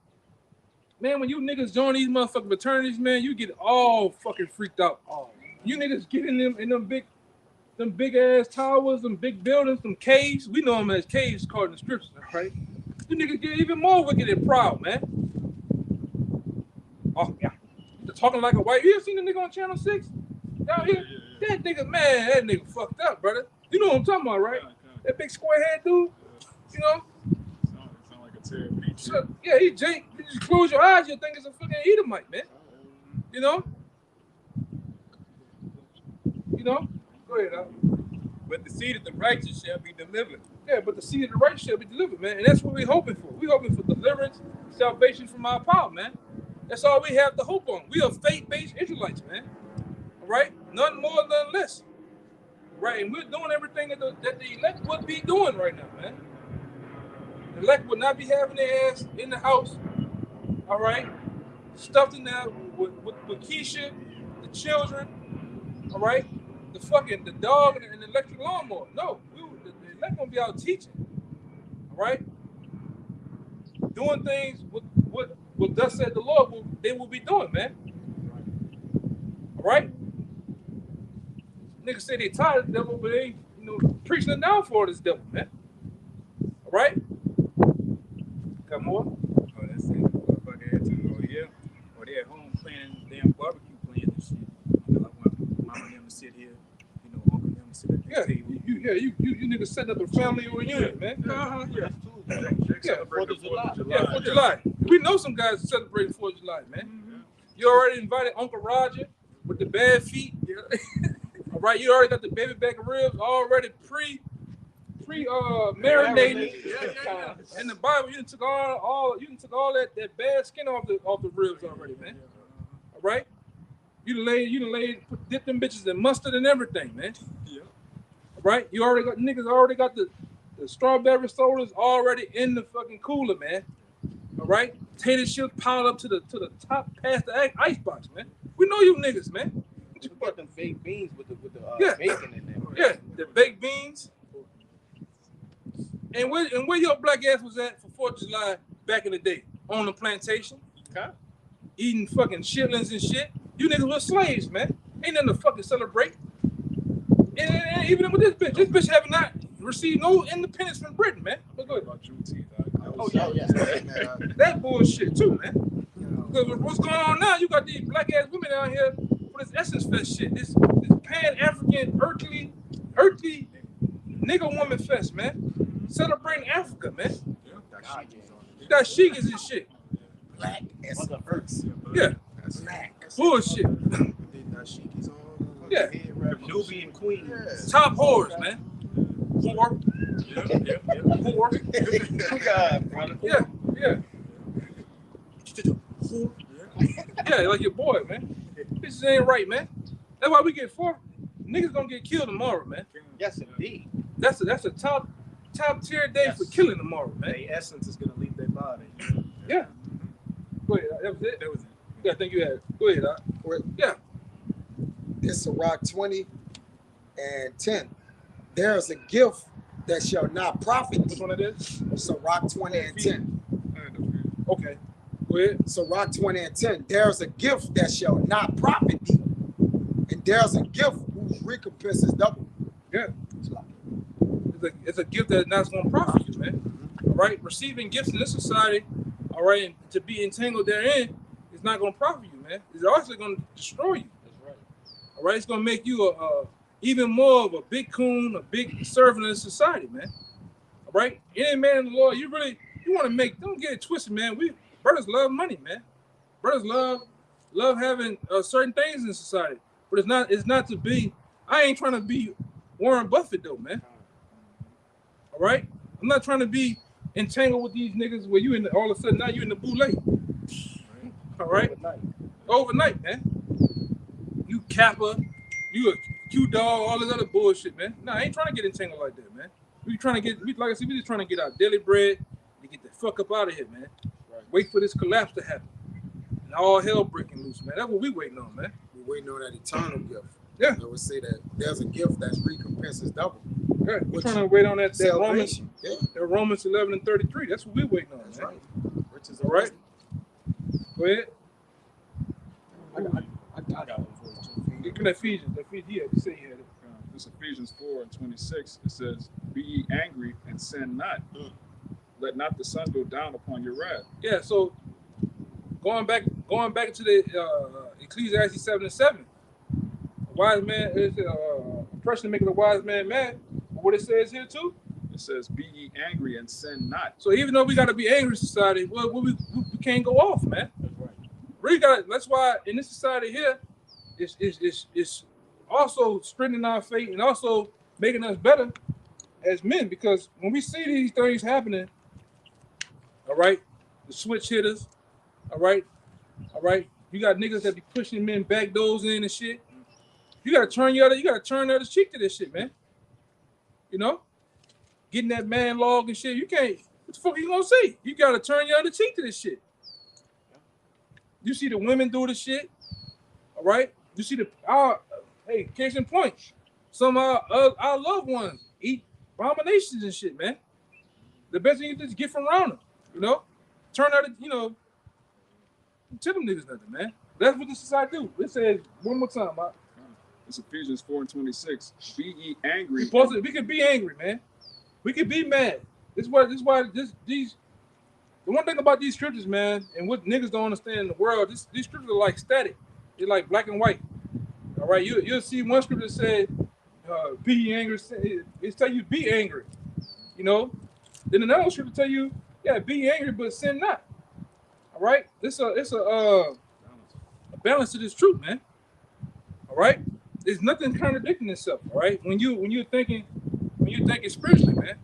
Man, when you niggas join these motherfucking fraternities, man, you get all fucking freaked out. You niggas get in them big ass towers, them big buildings, them caves. We know them as caves called in the scriptures, right? You niggas get even more wicked and proud, man. Oh yeah, you're talking like a white. You ever seen the nigga on Channel 6 down here? That nigga, man, that nigga fucked up, brother. You know what I'm talking about, right? That big square head dude. You know. Sound like a terrible. So, yeah, he jank. You just close your eyes, you'll think it's a fucking Edomite, man. You know? Go ahead, Al. But the seed of the righteous shall be delivered. Yeah, but the seed of the righteous shall be delivered, man. And that's what we're hoping for. We're hoping for deliverance, salvation from our power, man. That's all we have to hope on. We are faith-based Israelites, man. All right? None more, none less. Right? And we're doing everything that the elect would be doing right now, man. The elect would not be having their ass in the house, all right? Stuffed in there with Keisha, the children, All right, the dog and the electric lawnmower. No, the elect gonna be out teaching. All right, doing things with what thus said the Lord they will be doing, man. All right, niggas say they tired of the devil, but they ain't preaching it down for this devil, man. All right, got more? Oh, that's it. Motherfucker had to go here. Or they at home playing damn barbecue playing and shit. I want mama and them to sit here, uncle and them to sit at the Yeah, table. you niggas setting up a family reunion, man. Yeah. Yeah, Celebrate the 4th of July. Yeah, 4th of July. We know some guys celebrating 4th of July, man. You already invited Uncle Roger with the bad feet. All right, you already got the baby back ribs already marinated. In the Bible, you done took all that bad skin off the ribs already, man. All right, you done laid, dip them bitches in mustard and everything, man. Yeah. All right, niggas already got the strawberry sodas already in the fucking cooler, man. All right, tater chips piled up to the top past the ice box, man. We know you niggas, man. You got them fake beans with the Yeah. bacon in there. Yeah, the baked beans. And where your black ass was at for 4th of July back in the day? On the plantation? Okay. Eating fucking chitlins and shit. You niggas were slaves, man. Ain't nothing to fucking celebrate. And even with this bitch have not received no independence from Britain, man. But go ahead. About Juneteenth. Oh yeah. That bullshit too, man. Because what's going on now, you got these black ass women out here for this Essence Fest shit. This Pan-African, earthly nigga woman fest, man. Celebrating Africa, man. You got Shigas and shit. Black as Yeah. black. Bullshit. Yeah. Nubian queen. Top whores, man. Whore. Whore. God, brother. Yeah. Whore. Yeah, like your boy, man. This ain't right, man. That's why we get four. Niggas gonna get killed tomorrow, man. Yes, indeed. That's a top tier day for killing tomorrow, man. Their essence is gonna leave their body. Yeah. Go ahead. That was it. That was it. Yeah, I think you had it. Go ahead, Doc. Yeah. It's Sirach 20 and 10. There is a gift that shall not profit Which thee. one it is? Sirach 20 and 10. Okay. Go ahead. Sirach 20 and 10. There's a gift that shall not profit thee. And there's a gift whose recompense is double. Yeah. It's a gift that's not going to profit you, man. All right. Receiving gifts in this society, all right, and to be entangled therein is not going to profit you, man. It's also going to destroy you. That's right. All right. It's going to make you even more of a big coon, a big servant in society, man. All right. Any man in the Lord, you want to make, don't get it twisted, man. Brothers love money, man. Brothers love having certain things in society, but it's not to be. I ain't trying to be Warren Buffett though, man. All right, I'm not trying to be entangled with these niggas where you all of a sudden now you in the boule. All right, overnight, man. You Kappa, you a Q dog, all this other bullshit, man. Nah, I ain't trying to get entangled like that, man. We like I said, we just trying to get our daily bread and get the fuck up out of here, man. Right. Wait for this collapse to happen. And all hell breaking loose, man. That's what we waiting on, man. We're waiting on that eternal gift. Yeah. I would say that there's a gift that's recompenses double. Yeah, we're Which- trying to wait on that Romans, Salvation. Yeah, that Romans 11 and 33. That's what we're waiting on, that's man. right. Riches All right. Go ahead. I got it. Give me that Ephesians. Yeah, you say you had it. This Ephesians 4 and 26, it says, "Be ye angry and sin not. Let not the sun go down upon your wrath." Yeah, so going back to the Ecclesiastes 7 and 7. A wise man is a person making a wise man mad. But what it says here too. It says, "Be ye angry and sin not." So even though we got to be angry in society, well, we can't go off, man. That's right. Really got. That's why in this society here, it's also strengthening our faith and also making us better as men. Because when we see these things happening, all right, the switch hitters, all right, you got niggas that be pushing men back doors in and shit. You gotta turn the other cheek to this shit, man. You know, getting that man log and shit. You can't. What the fuck are you gonna say? You gotta turn your other cheek to this shit. You see the women do the shit, all right. You see Hey, case in point, some of our loved ones eat abominations and shit, man. The best thing you just get from around them, you know. Turn out, you know, tell them niggas nothing, man. That's what this society do. It says one more time, It's Ephesians 4:26. Be ye angry. we can be angry, man. We can be mad. This is why these. The one thing about these scriptures, man, and what niggas don't understand in the world, these scriptures are like static. They're like black and white. All right, you'll see one scripture that says, "Be ye angry." It's tell you be angry. You know. Then another scripture tell you, yeah, be angry, but sin not. All right, it's a balance to this truth, man. All right, there's nothing contradicting itself. All right, when you're thinking spiritually, man.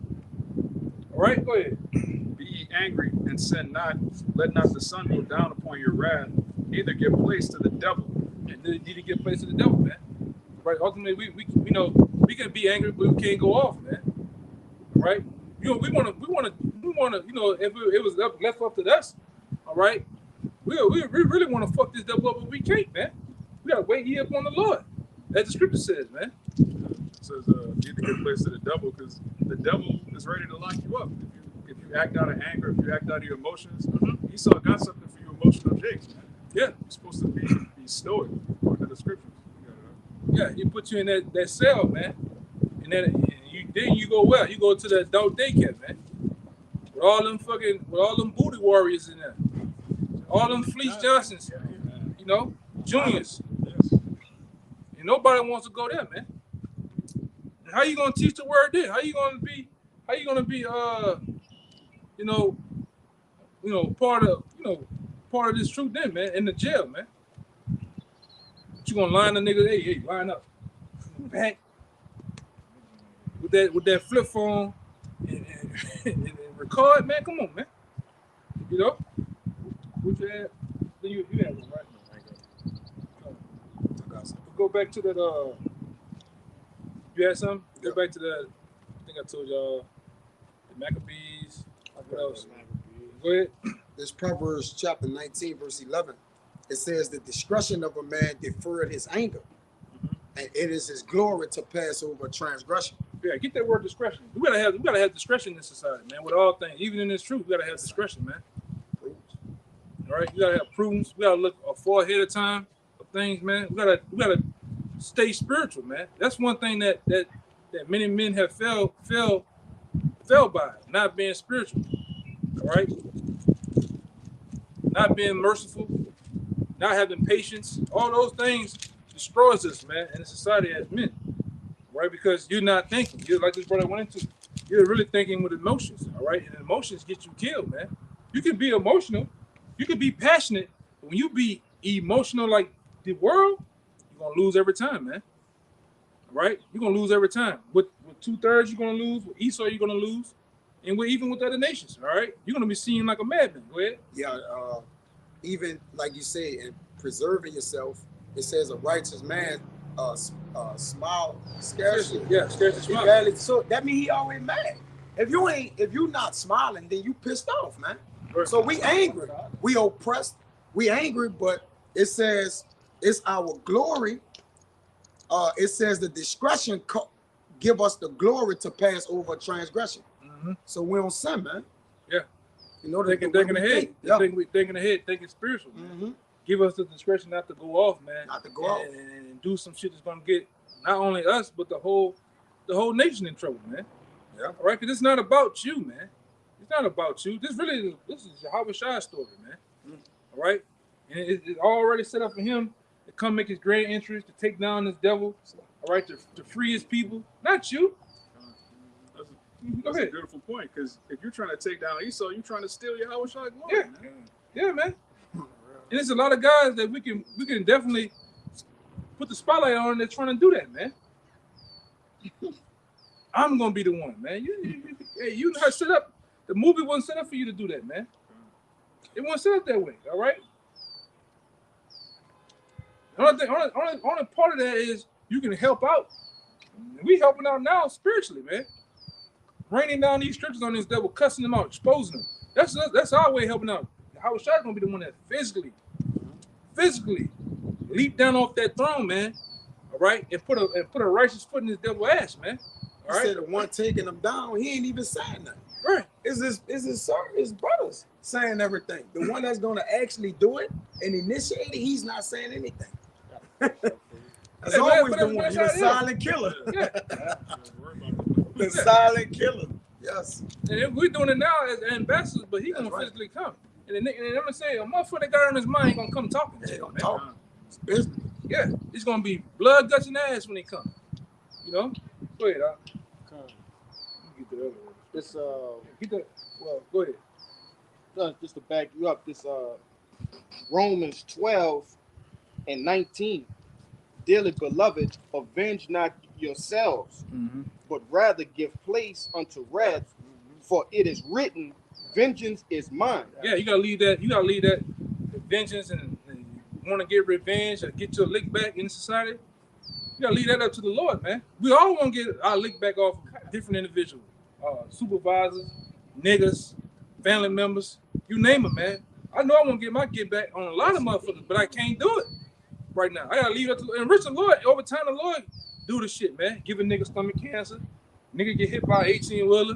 All right, go ahead. Be ye angry and sin not. Let not the sun go down upon your wrath. Neither give place to the devil. And need to give place to the devil, man. Right. Ultimately, we know we can be angry, but we can't go off, man. All right. You know, we want to. You know, if it was left up to us, all right, we really want to fuck this devil up, but we can't, man. We gotta wait here upon the Lord, as the scripture says, man. It says need to give place to the devil because the devil is ready to lock you up. If you act out of anger, if you act out of your emotions, Esau got something for you emotional jakes, man. Yeah, You're supposed to be stoic according to the scriptures. yeah. He put you in that cell, man, and then you go where? You go to the adult daycare, man, with all them booty warriors in there, all them Fleece Johnsons, you know, juniors. Yes. And nobody wants to go there, man. And how you gonna teach the word then? How you gonna be part of this truth then, man, in the jail, man. But you gonna line the niggas, hey, line up. Back with that flip phone and record, man. Come on, man. You know? What you had? You had one, right? Go back to that you had something? Go back to that. I think I told y'all the Maccabees. What else? Go ahead. This Proverbs chapter 19, verse 11. It says the discretion of a man deferred his anger, and it is his glory to pass over transgression. Yeah, get that word discretion. We gotta have discretion in this society, man. With all things, even in this truth, we gotta have discretion, man. All right, we gotta have prudence. We gotta look far ahead of time of things, man. We gotta stay spiritual, man. That's one thing that many men have fell by, not being spiritual. All right, not being merciful, not having patience. All those things destroys us, man, in the society as men. Right, because you're not thinking. You're like this brother went into. You're really thinking with emotions. All right, and emotions get you killed, man. You can be emotional, you can be passionate, but when you be emotional like the world, you're gonna lose every time, man. All right, you're gonna lose every time. With 2/3, you're gonna lose. With Esau, you're gonna lose, and even with other nations. All right, you're gonna be seen like a madman. Go ahead. Yeah, even like you say, in preserving yourself, it says a righteous man smile scarcely. Yeah, scarcely smile. Barely, so that means he always mad. If you not smiling, then you pissed off, man. Right. So we angry, we oppressed, we angry, but it says it's our glory. It says the discretion give us the glory to pass over transgression. Mm-hmm. So we don't sin, man. Yeah. You know, thinking ahead. Yeah. Thinking ahead, thinking spiritual. Mm-hmm. Give us the discretion not to go off, man. Not to go off. And do some shit that's gonna get not only us, but the whole nation in trouble, man. Yeah. All right, because it's not about you, man. It's not about you. This is Yahweh Shai's story, man. All right, and it's already set up for him to come make his great entrance to take down this devil. All right, to free his people, not you. That's a beautiful point because if you're trying to take down Esau, you're trying to steal your Yahweh Shai glory. Yeah, man. And there's a lot of guys that we can definitely put the spotlight on. They're trying to do that, man. I'm gonna be the one, man. You know how to set up. The movie wasn't set up for you to do that, man. It wasn't set up that way. All right. Only part of that is you can help out. We helping out now spiritually, man. Raining down these scriptures on this devil, cussing them out, exposing them. That's our way of helping out. Yahweh Shai is gonna be the one that physically leap down off that throne, man. All right? And put a righteous foot in his devil ass, man. He All right, said the one taking him down, he ain't even saying nothing. right. It's his brothers saying everything. The one that's gonna actually do it and initiate it, he's not saying anything. That's Hey, always but the that's one, how the it is. silent killer. Yeah, The silent killer. Yes. and we're doing it now as ambassadors, but he That's gonna right. physically come. And I'm gonna say, a motherfucker that got on his mind ain't gonna come talking. They To you, gonna man. talk. It's business. Yeah, it's gonna be blood, guts, and ass when they come. You know. Go ahead, Al. You get the other one. This Get that. Well, go ahead. just to back you up, this Romans 12:19. Dearly beloved, avenge not yourselves, but rather give place unto wrath, for it is written, vengeance is mine. Yeah, you gotta leave that. You gotta leave that vengeance and want to get revenge or get your lick back in society. You gotta leave that up to the Lord, man. We all want to get our lick back off of different individuals, supervisors, niggas, family members, you name it, man. I know I want to get my get back on a lot of motherfuckers, but I can't do it right now. I gotta leave it to and Richard Lord. Over time, the Lord do the shit, man. Give a nigga stomach cancer, nigga get hit by an 18-wheeler,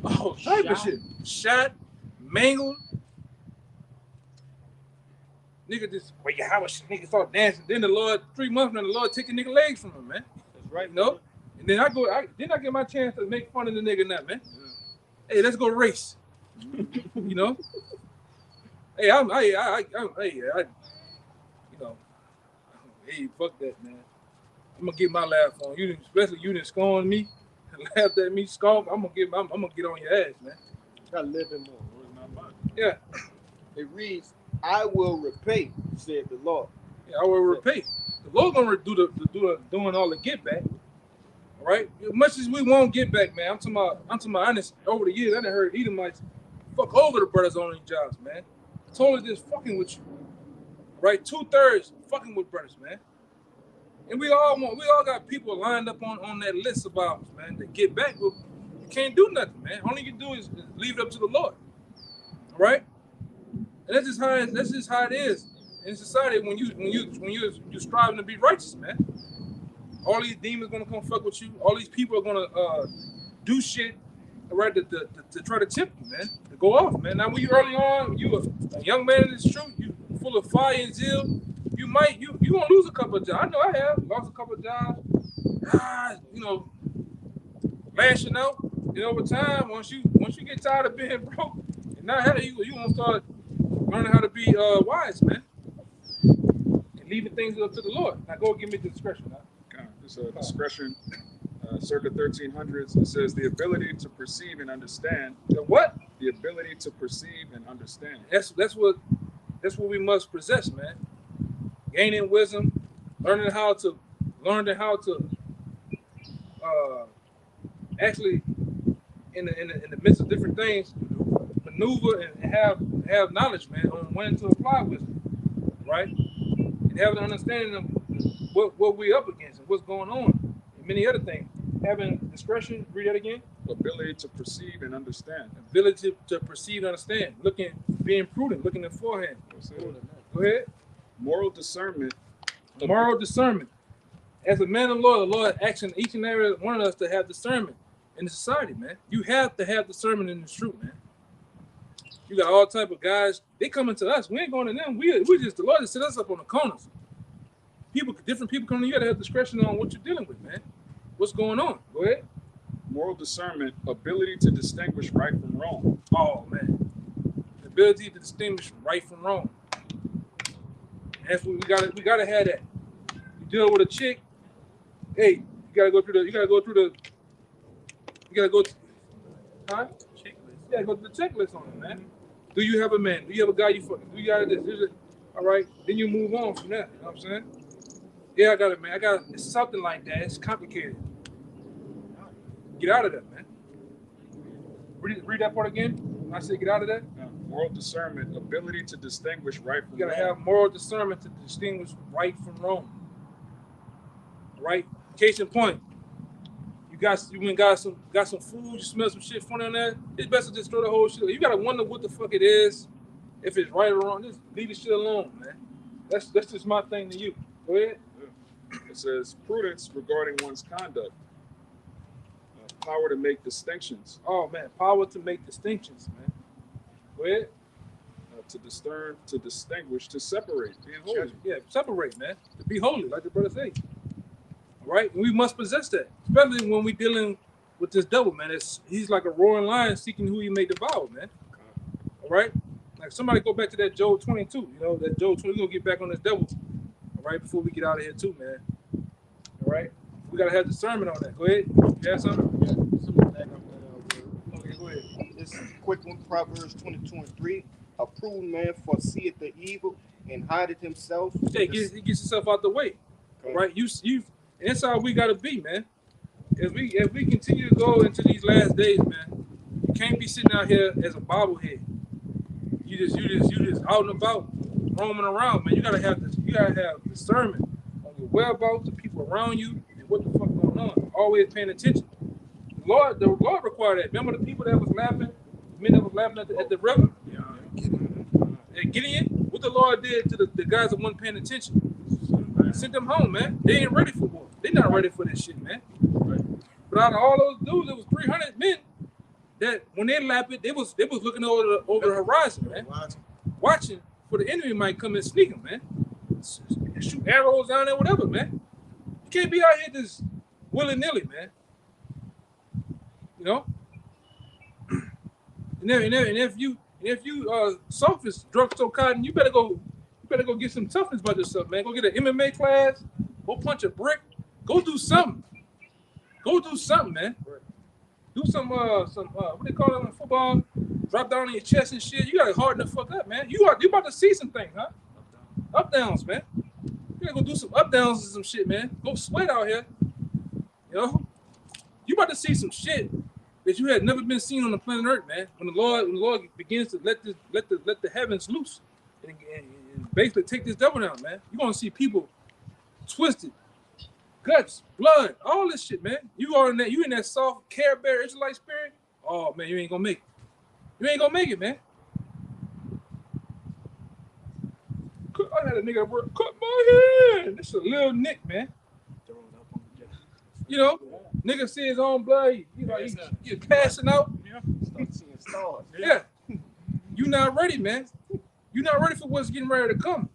all type of shit, shot, mangled. Nigga just wait, how much nigga start dancing? Then the Lord 3 months, and the Lord take the nigga legs from him, man. That's right. You know? And then I get my chance to make fun of the nigga now, man. Hey, let's go race. You know? Hey, you know, hey, fuck that, man. I'm gonna get my laugh on you, especially you didn't scorn me and laughed at me, scoff. I'm gonna get on your ass, man. Gotta live in more. It's not mine. Yeah, It reads, I will repay, said the Lord. yeah, I will repay. The Lord gonna do doing all the get back. All right, as much as we won't get back, man. I'm talking about honest. Over the years, I done heard Edomites fuck over the brothers on these jobs, man. Totally just fucking with you. Right, 2/3 fucking with brothers, man. And we all got people lined up on that list of ours, man, to get back. But you can't do nothing, man. All you can do is leave it up to the Lord. All right? And that's just how it is in society when you striving to be righteous, man. All these demons gonna come fuck with you. All these people are gonna do shit, right, to try to tempt you, man, to go off, man. Now when you early on, you a young man in this truth, you full of fire and zeal. You gonna lose a couple of jobs. I know I have lost a couple of jobs. You know, lashing out. And over time, once you get tired of being broke and not having you gonna start learning how to be wise, man, and leaving things up to the Lord. Now go give me the discretion. Huh? This discretion, circa 1300s. It says the ability to perceive and understand. The what? The ability to perceive and understand. That's what we must possess, man. Gaining wisdom, learning how to actually in the midst of different things, maneuver and have knowledge, man, on when to apply wisdom, right? And have an understanding of what we're up against and what's going on, and many other things. Having discretion, read that again. Ability to perceive and understand. Ability to perceive and understand. Being prudent, looking beforehand. Go ahead. Moral discernment. Moral discernment. As a man of the Lord asking each and every one of us to have discernment in the society, man. You have to have discernment in this truth, man. You got all type of guys. They coming to us. We ain't going to them. We just the Lord just set us up on the corners. Different people come to you. You got to have discretion on what you're dealing with, man. What's going on? Go ahead. Moral discernment. Ability to distinguish right from wrong. Oh man, the ability to distinguish right from wrong. That's what we gotta have that. You deal with a chick, hey, you gotta go through the checklist. Huh? Checklist. You gotta go through the checklist on it, man. Do you have a man? Do you have a guy you fucking? Do you got this? All right, then you move on from that. You know what I'm saying? Yeah, I got it, man. It's something like that. It's complicated. Get out of that, man. Read that part again. When I say get out of that. Moral discernment, ability to distinguish right from You gotta have moral discernment to distinguish right from wrong. Right? Case in point, you got some food, you smell some shit funny on that. It's best to just throw the whole shit. You gotta wonder what the fuck it is, if it's right or wrong. Just leave the shit alone, man. That's just my thing to you. Go ahead. It says prudence regarding one's conduct, power to make distinctions, Oh man, power to make distinctions, man. Go ahead. to discern, to distinguish, to separate, being holy. Yeah, separate, man. To be holy, like the brother say. All right, and we must possess that, especially when we dealing with this devil, man. He's like a roaring lion seeking who he may devour, man. All right, like somebody go back to that Job 22. You know that Job 20. We're gonna get back on this devil. All right, before we get out of here too, man. All right, we gotta have discernment on that. Go ahead. You have something? Okay, go ahead. This is a quick one. Proverbs 22:3. A prudent man foreseeth the evil and hideth himself. Hey, get yourself out the way. All right, you. And that's how we gotta be, man. If we continue to go into these last days, man, you can't be sitting out here as a bobblehead. You just out and about, roaming around, man. You gotta have discernment on your whereabouts, the people around you, and what the fuck going on. Always paying attention. The Lord required that. Remember the people that was laughing, the men that was laughing at the river? And Gideon, what the Lord did to the guys that weren't paying attention. Sent them home, man. They ain't ready for war. They not ready for this shit, man. But out of all those dudes, it was 300 men that when they lapped it, they was looking over the horizon, man, watching for the enemy might come and sneak them, man. Shoot arrows down there, whatever, man. You can't be out here just willy-nilly, man. You know. And if you sophist, drugstore cotton, you better go get some toughness about yourself, man. Go get an MMA class, go punch a brick, go do something. Go do something, man. Do some what they call it in football? Drop down on your chest and shit. You gotta harden the fuck up, man. You about to see some things, huh? Up downs, man. You gotta go do some up downs and some shit, man. Go sweat out here. You know? You about to see some shit that you had never been seen on the planet Earth, man. When the Lord begins to let the heavens loose and basically take this devil down, man. You're gonna see people twisted, guts, blood, all this shit, man. You in that soft Care Bear Israelite spirit. Oh man, you ain't gonna make it. You ain't gonna make it, man. I had a nigga at work cut my hand. This is a little Nick, man. You know, nigga see his own blood. You know, he's passing out. Start seeing stars. Yeah. You not ready, man. You're not ready for what's getting ready to come.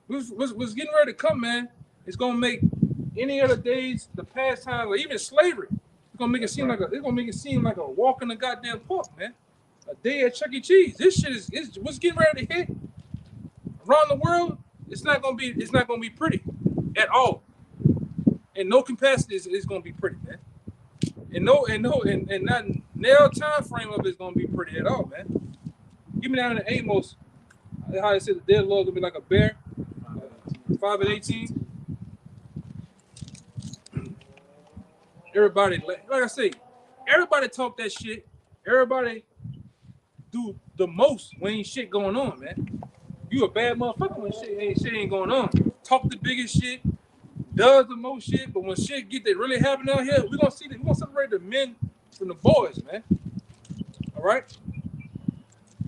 What's getting ready to come, man, it's gonna make any other days, the past time, or even slavery, it's gonna make it seem like a walk in the goddamn park, man. A day at Chuck E. Cheese. This shit is what's getting ready to hit around the world. It's not gonna be pretty at all. And no capacity is gonna be pretty, man. And not nail time frame of it's gonna be pretty at all, man. Give me down in Amos, how it said the dead Lord gonna be like a bear. 5:18. Everybody, like I say, everybody talk that shit. Everybody do the most when ain't shit going on, man. You a bad motherfucker when shit ain't going on. Talk the biggest shit, does the most shit, but when shit get that really happen out here, we're gonna separate the men from the boys, man. All right?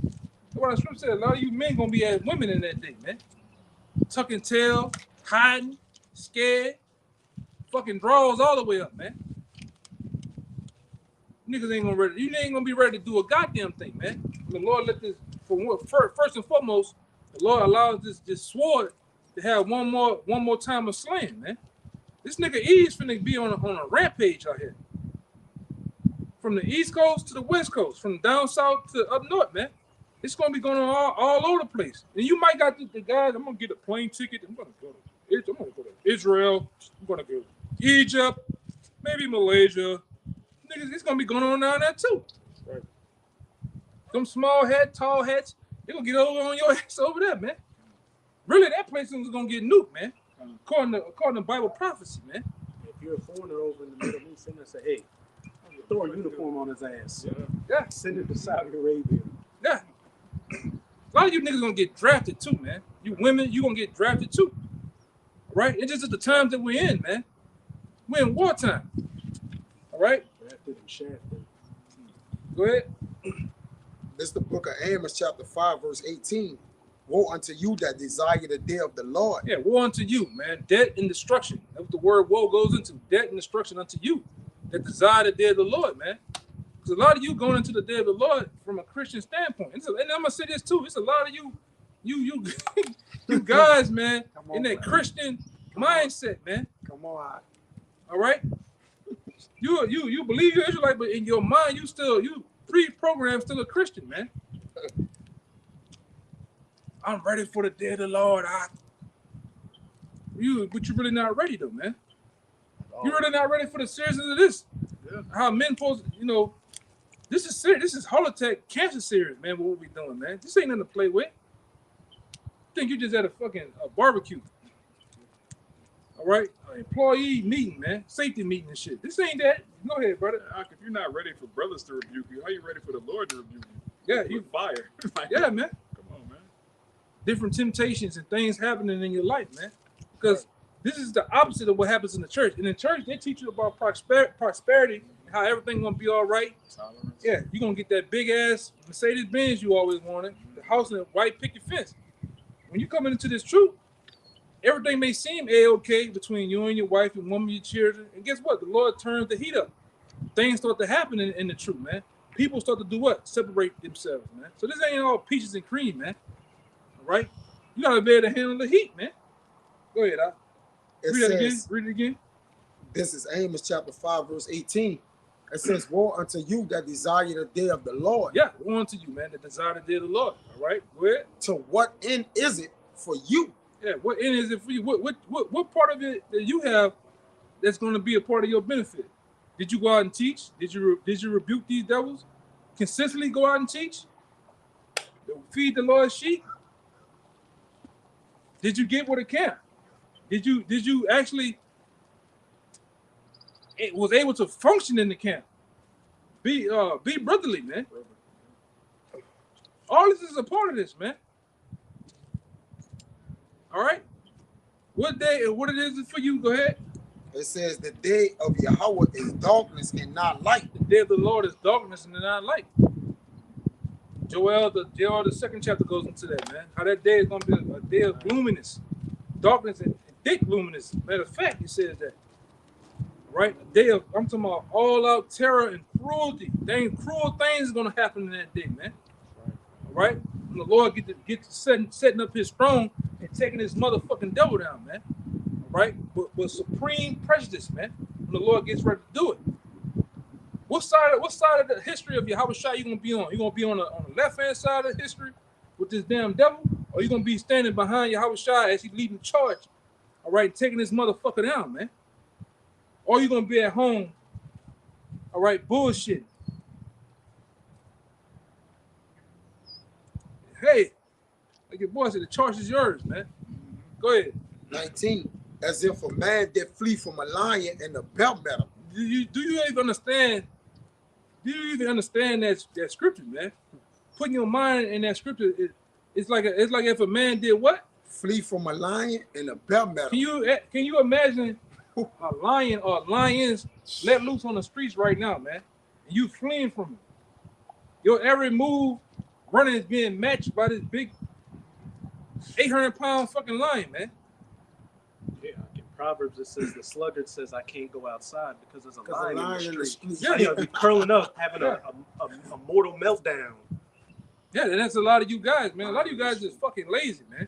That's what the scripture said. A lot of you men gonna be as women in that day, man. Tucking tail, hiding, scared, fucking draws all the way up, man. Niggas ain't gonna be ready to do a goddamn thing, man. The Lord let this, first and foremost, the Lord allows this sword to have one more time of slaying, man. This nigga E's finna be on a rampage out here. From the East Coast to the West Coast, from down south to up north, man. It's gonna be going on all over the place. And you might got the guys, I'm gonna get a plane ticket. I'm gonna go to Israel. I'm gonna go to Egypt, maybe Malaysia. Niggas, it's gonna be going on down there too. Right. Them small hats, tall hats, they gonna get over on your ass over there, man. Really, that place is gonna get nuked, man. According to Bible prophecy, man. If you're a foreigner over in the Middle East, and say, hey, throw a uniform on his ass. Yeah. Send it to Saudi Arabia. Yeah. A lot of you niggas gonna get drafted too, man. You women, you gonna get drafted too. Right? It's just the times that we're in, man. We're in wartime. All right? Drafted and shafted. Go ahead. This is the book of Amos, chapter 5, verse 18. woe unto you that desire the day of the Lord. Yeah, woe unto you, man. Death and destruction. That's what the word woe goes into. Death and destruction unto you that desire the day of the Lord, man. Because a lot of you going into the day of the Lord from a Christian standpoint. And I'm gonna say this too. It's a lot of you you guys, man, Come on, in that man. Christian mindset, man. Come on. All right. You believe you're Israelite, but in your mind, you pre-programmed still a Christian, man. I'm ready for the day of the Lord. But you're really not ready though, man. You're really not ready for the seriousness of this. Yeah. How men supposed, this is serious. This is heart attack, cancer serious, man. What we doing, man? This ain't nothing to play with. Think you just at a fucking barbecue. All right, employee meeting, man, safety meeting and shit. This ain't that. Go ahead, brother. If you're not ready for brothers to rebuke you, how you ready for the Lord to rebuke you? Yeah, You fire. Like, yeah, man. Come on, man. Different temptations and things happening in your life, man. Because this is the opposite of what happens in the church. In the church, they teach you about prosperity, how everything gonna be all right. Tolerance. Yeah, you're gonna get that big ass Mercedes Benz you always wanted, the house and the white picket fence. When you come into this truth, everything may seem a-okay between you and your wife and one of your children. And guess what? The Lord turns the heat up. Things start to happen in the truth, man. People start to do what? Separate themselves, man. So this ain't all peaches and cream, man. All right? You gotta be able to handle the heat, man. Go ahead, It read that again. says, Read it again. this is Amos chapter 5, verse 18. It says, woe unto you that desire the day of the Lord. Yeah, woe unto you, man, that desire the day of the Lord. All right, go ahead. To what end is it for you? Yeah, what end is it for you? What part of it that you have that's going to be a part of your benefit? Did you go out and teach? Did you rebuke these devils? Consistently go out and teach? Feed the Lord's sheep? Did you get with a camp? Did you actually was able to function in the camp? Be brotherly, man. All this is a part of this, man. All right. What it is for you? Go ahead. It says the day of Yahweh is darkness and not light. The day of the Lord is darkness and not light. Joel, the second chapter goes into that, man. How that day is going to be a day of gloominess, darkness and thick gloominess. Matter of fact, it says that. Right? A day of, I'm talking about all out terror and cruelty. Cruel things are going to happen in that day, man. All right? When the Lord get to setting up his throne and taking his motherfucking devil down, man. All right? With supreme prejudice, man. When the Lord gets ready to do it. What side of the history of Yahweh Shai you gonna be on? You gonna be on the left-hand side of history with this damn devil? Or you gonna be standing behind Yahweh Shai as he leading the charge, all right, taking this motherfucker down, man? Or you gonna be at home, all right, bullshit. Hey, like your boy said, the charge is yours, man. Go ahead. 19. As if a man did flee from a lion and a belt met him. Do you even understand? Do you even understand that scripture, man? Putting your mind in that scripture, it's like if a man did what? Flee from a lion and a belt met him. Can you imagine a lion or lions let loose on the streets right now, man? And you fleeing from it. Your every move running is being matched by this big 800-pound fucking lion, man. Yeah, in Proverbs it says the sluggard says I can't go outside because there's a lion in the street. Yeah, You know, be curling up, having a mortal meltdown. Yeah, and that's a lot of you guys, man. A lot of you guys just fucking lazy, man.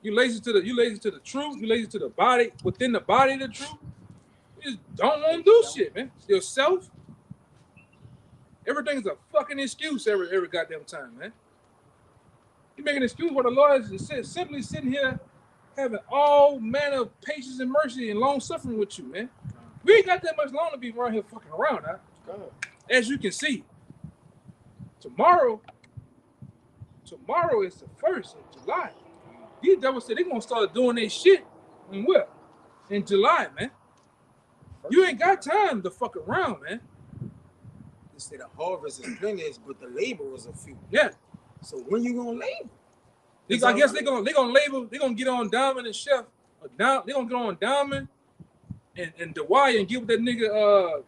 You lazy to the truth. You lazy to the body within the body of the truth. You just don't want to do shit, man. Yourself. Everything's a fucking excuse every goddamn time, man. You make an excuse where the Lord is simply sitting here having all manner of patience and mercy and long suffering with you, man. We ain't got that much long to be around here fucking around, huh? As you can see. Tomorrow is the 1st of July. These devils said they're gonna start doing their shit in what? In July, man. You ain't got time to fuck around, man. They say the harvest is plenty, but the laborers are few. Yeah. So when you gonna labor? I guess they're gonna label. They're gonna get on Diamond and Chef. They're gonna get on Diamond and Dewey and get with that nigga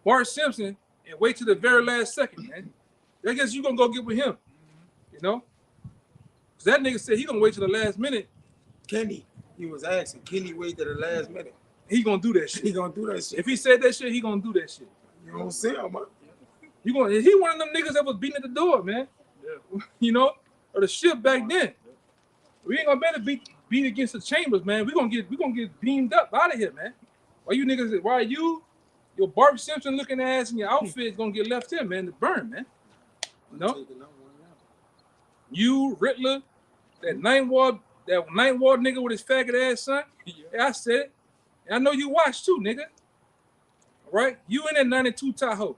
Bart Simpson and wait till the very last second, man. I guess you're gonna go get with him. know? 'Cause that nigga said he gonna wait till the last minute. Kenny, he was asking, Kenny wait to the last minute. He gonna do that shit. He gonna do that shit. If he said that shit, he gonna do that shit. You don't see him, man. You gonna? He one of them niggas that was beating at the door, man. Yeah. You know, or the ship back then. We ain't gonna better beat against the chambers, man. We gonna get beamed up out of here, man. Why you niggas? Why you? Your Bart Simpson looking ass and your outfit is gonna get left here, man, to burn, man. You know? You, Riddler, that ninth ward nigga with his faggot ass son. Yeah, I said it. And I know you watched too, nigga. All right? You in that 92 Tahoe.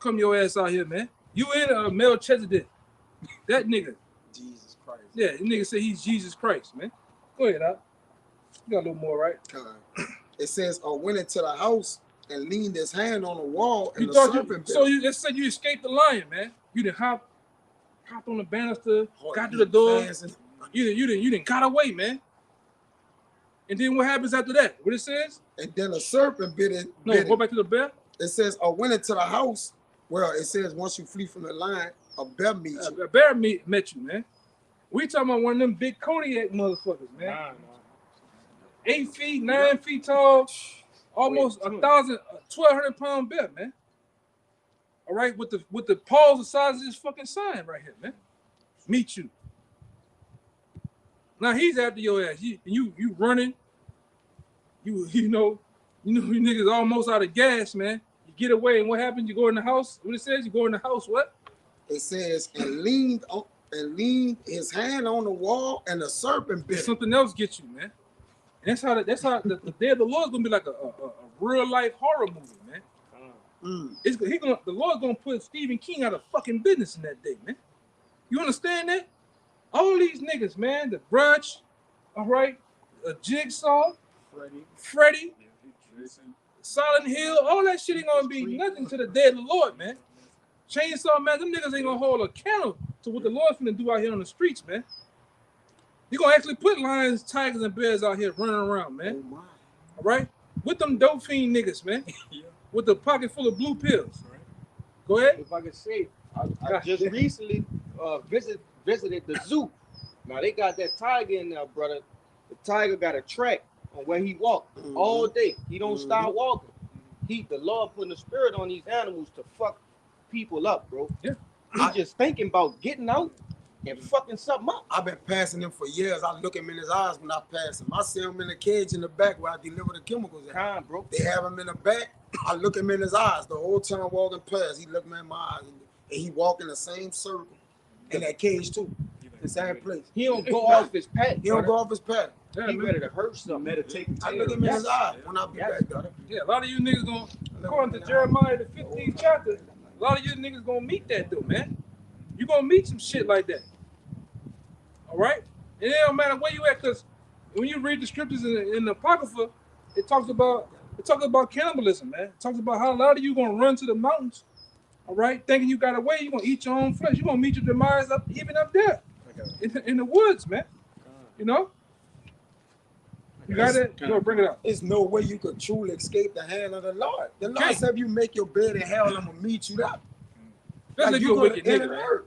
Come your ass out here, man. You in Melchizedek. That nigga. Jesus Christ. Yeah, the nigga said he's Jesus Christ, man. Go ahead, Al. You got a little more, right? It says, went into the house and leaned his hand on the wall and You the thought serpent so bit you just said you escaped the lion, man. You didn't hop on the banister, got to the door. You didn't got away, man. And then what happens after that? What it says? And then a serpent bit it. No, bit go it. back to the bear. It says, went into the house. Well, it says once you flee from the lion, a bear meets you. A bear met you, man. We talking about one of them big Kodiak motherfuckers, man. 8 feet, 9 feet tall, almost 1,200 pound bear, man. All right, with the paws the size of this fucking sign right here, man. Meet you. Now he's after your ass. You running. You know you niggas almost out of gas, man. You get away, and what happens? You go in the house. What it says? You go in the house. What? It says and leaned his hand on the wall, and the serpent bit. Something else gets you, man. And that's how the day of the Lord is gonna be like a real life horror movie, man. The Lord's gonna put Stephen King out of fucking business in that day, man. You understand that? All these niggas, man, the Brunch, all right, Jigsaw, Freddy, Silent Hill, all that shit ain't gonna be nothing to the day of the Lord, man. Chainsaw Man, them niggas ain't gonna hold a candle to what the Lord's gonna do out here on the streets, man. You gonna actually put lions, tigers, and bears out here running around, man. Oh my. All right? With them dope fiend niggas, man. With the pocket full of blue pills. Right. Go ahead. If I could say, I just recently visited the zoo. Now they got that tiger in there, brother. The tiger got a track on where he walked all day. He don't stop walking. The Lord putting the spirit on these animals to fuck people up, bro. Yeah. I'm just thinking about getting out and fucking something up. I've been passing him for years. I look him in his eyes when I pass him. I see him in a cage in the back where I deliver the chemicals at. Bro. They have him in the back. I look him in his eyes the whole time walking past. He look me in my eyes, and he walk in the same circle in that cage too, the same place. He don't go off his path. He don't go off his path. He ready to hurt something. Meditating. I look him in his eyes when I be back, daughter. Yeah, a lot of you niggas gonna, according to Jeremiah the 15th chapter, a lot of you niggas gonna meet that though, man. You gonna meet some shit like that. All right? And it don't matter where you at, because when you read the scriptures in the Apocrypha, it talks about cannibalism, man. It talks about how a lot of you gonna run to the mountains, all right, thinking you got away. You gonna eat your own flesh. You gonna meet your demise even up there in the woods, man. You know? You got it? Go bring it up. There's no way you could truly escape the hand of the Lord. The Lord said, "You make your bed in hell, I'm gonna meet you there." Especially if you're a wicked nigga, man. earth.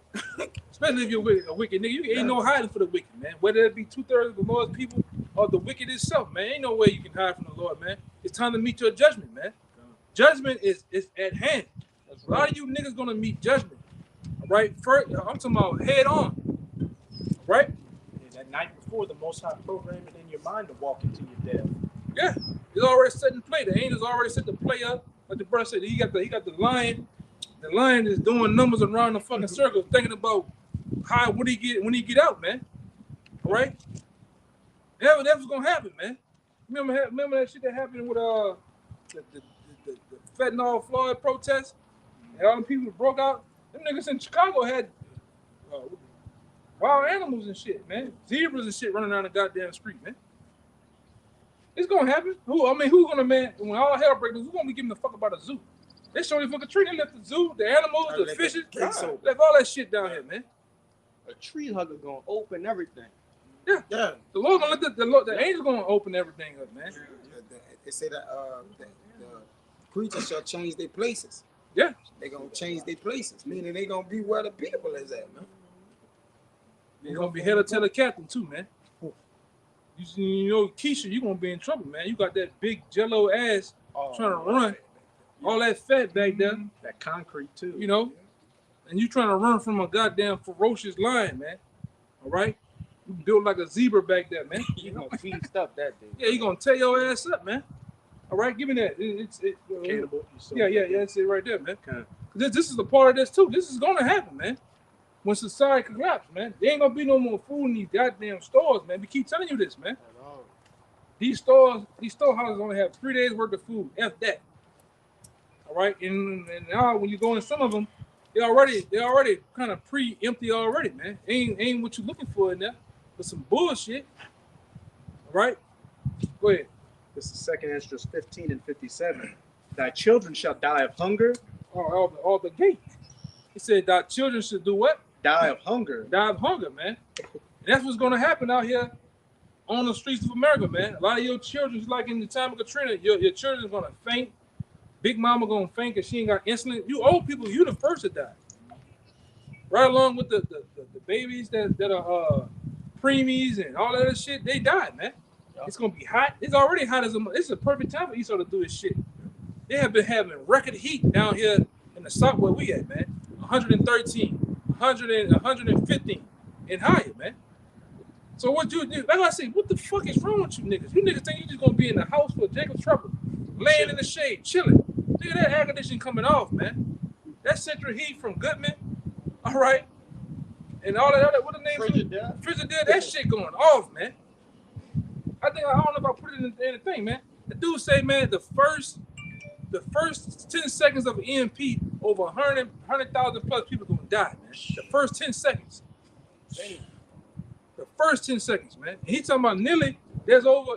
Especially if you're a wicked nigga. You ain't no hiding for the wicked, man. Whether it be 2/3 of the Lord's people or the wicked itself, man. Ain't no way you can hide from the Lord, man. It's time to meet your judgment, man. Judgment is at hand. A lot of you niggas gonna meet judgment. All right? First, I'm talking about head on. All right? And that night before, the Most High programmed it in your mind to walk into your death. Yeah. It's already set in play. The angels already set the play up. Like the brother said, he got the lion. The lion is doing numbers around the fucking circle, thinking about when he get out, man. All right? That's what's gonna happen, man. Remember that shit that happened with the fentanyl Floyd protest? And all the people broke out. Them niggas in Chicago had wild animals and shit, man. Zebras and shit running around the goddamn street, man. It's gonna happen. Who's gonna, man, when all hell breaks loose, who's gonna be giving a fuck about a zoo? They showed it for Katrina, left the zoo, the animals, the fishes, left all that shit down here, man. A tree hugger gonna open everything. Yeah. The Lord gonna let the angels gonna open everything up, man. They say that the creatures shall change their places. Yeah. They gonna change their places, meaning they gonna be where the people is at, man. You're gonna be hella tell the captain too, man. You know, Keisha, you gonna be in trouble, man. You got that big jello ass trying to run, all that fat back there, That concrete too. you know, and you trying to run from a goddamn ferocious lion, man. All right, you built like a zebra back there, man. You gonna feast up that day. Yeah, he gonna tear your ass up, man. All right, give me that. Cannibal. Yeah, that's it right there, man. Okay. This is the part of this too. This is gonna happen, man. When society collapses, man, there ain't gonna be no more food in these goddamn stores, man. We keep telling you this, man. These storehouses only have 3 days worth of food. F that. All right, and now when you go in some of them, they already kind of pre-empty already, man. Ain't what you looking for in there, but some bullshit. All right, go ahead. This is 2 Esdras 15 and 57. Thy children shall die of hunger. All the gate. He said that children should do what? Die of hunger. Die of hunger, man. And that's what's gonna happen out here on the streets of America, man. A lot of your children, like in the time of Katrina, your children's gonna faint. Big mama gonna faint because she ain't got insulin. You old people, you the first to die. Right along with the babies that are preemies and all that other shit, they died, man. It's gonna be hot. It's already hot as a. It's a perfect time for Esau to do his shit. They have been having record heat down here in the south where we at, man. 113, 115, and higher, man. So what you do? Like I say, what the fuck is wrong with you niggas? You niggas think you just gonna be in the house for Jacob Trouble, laying in the shade, chilling. Look at that air conditioning coming off, man. That central heat from Goodman, all right, and all that other, what the name? Frigidaire, that shit going off, man. I don't know if I put it in the thing, man. The dude say, man, the first 10 seconds of an EMP, over 100,000 plus people gonna die, man. The first 10 seconds. The first 10 seconds, man. And he talking about nearly, there's over,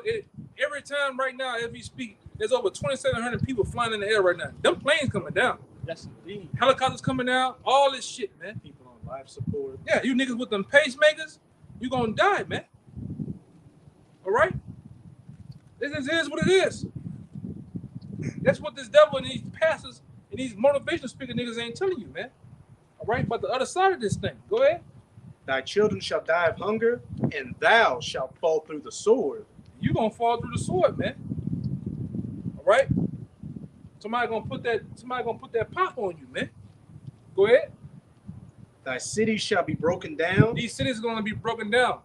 every time right now, as we speak, there's over 2,700 people flying in the air right now. Them planes coming down. Yes, indeed. Helicopters coming down, all this shit, man. People on life support. Yeah, you niggas with them pacemakers, you gonna die, man. All right? This is what it is. That's what this devil and these pastors and these motivational speaker niggas ain't telling you, man. All right? But the other side of this thing, go ahead. Thy children shall die of hunger, and thou shalt fall through the sword. You gonna fall through the sword, man. All right? Somebody gonna put that pop on you, man. Go ahead. Thy cities shall be broken down. These cities are gonna be broken down.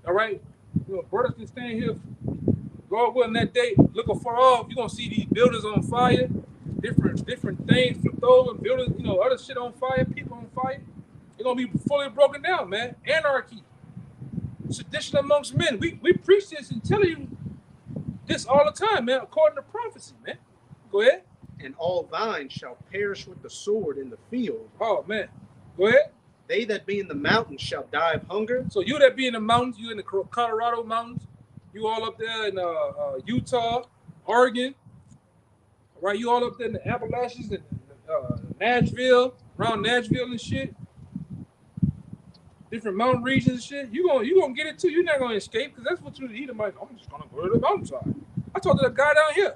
All right? You know, brothers can stand here. God willing, that day, look afar off, you're gonna see these buildings on fire, different things flipped over, buildings, you know, other shit on fire, people on fire. They're gonna be fully broken down, man. Anarchy, sedition amongst men. We preach this and tell you this all the time, man, according to prophecy, man. Go ahead. And all thine shall perish with the sword in the field. Oh man, go ahead. They that be in the mountains shall die of hunger. So you that be in the mountains, you in the Colorado mountains, you all up there in Utah, Oregon, right? You all up there in the Appalachians and Nashville, around Nashville and shit. Different mountain regions and shit. You gonna get it too. You're not gonna escape because that's what you eat. I'm just gonna go to the mountainside. I talked to the guy down here.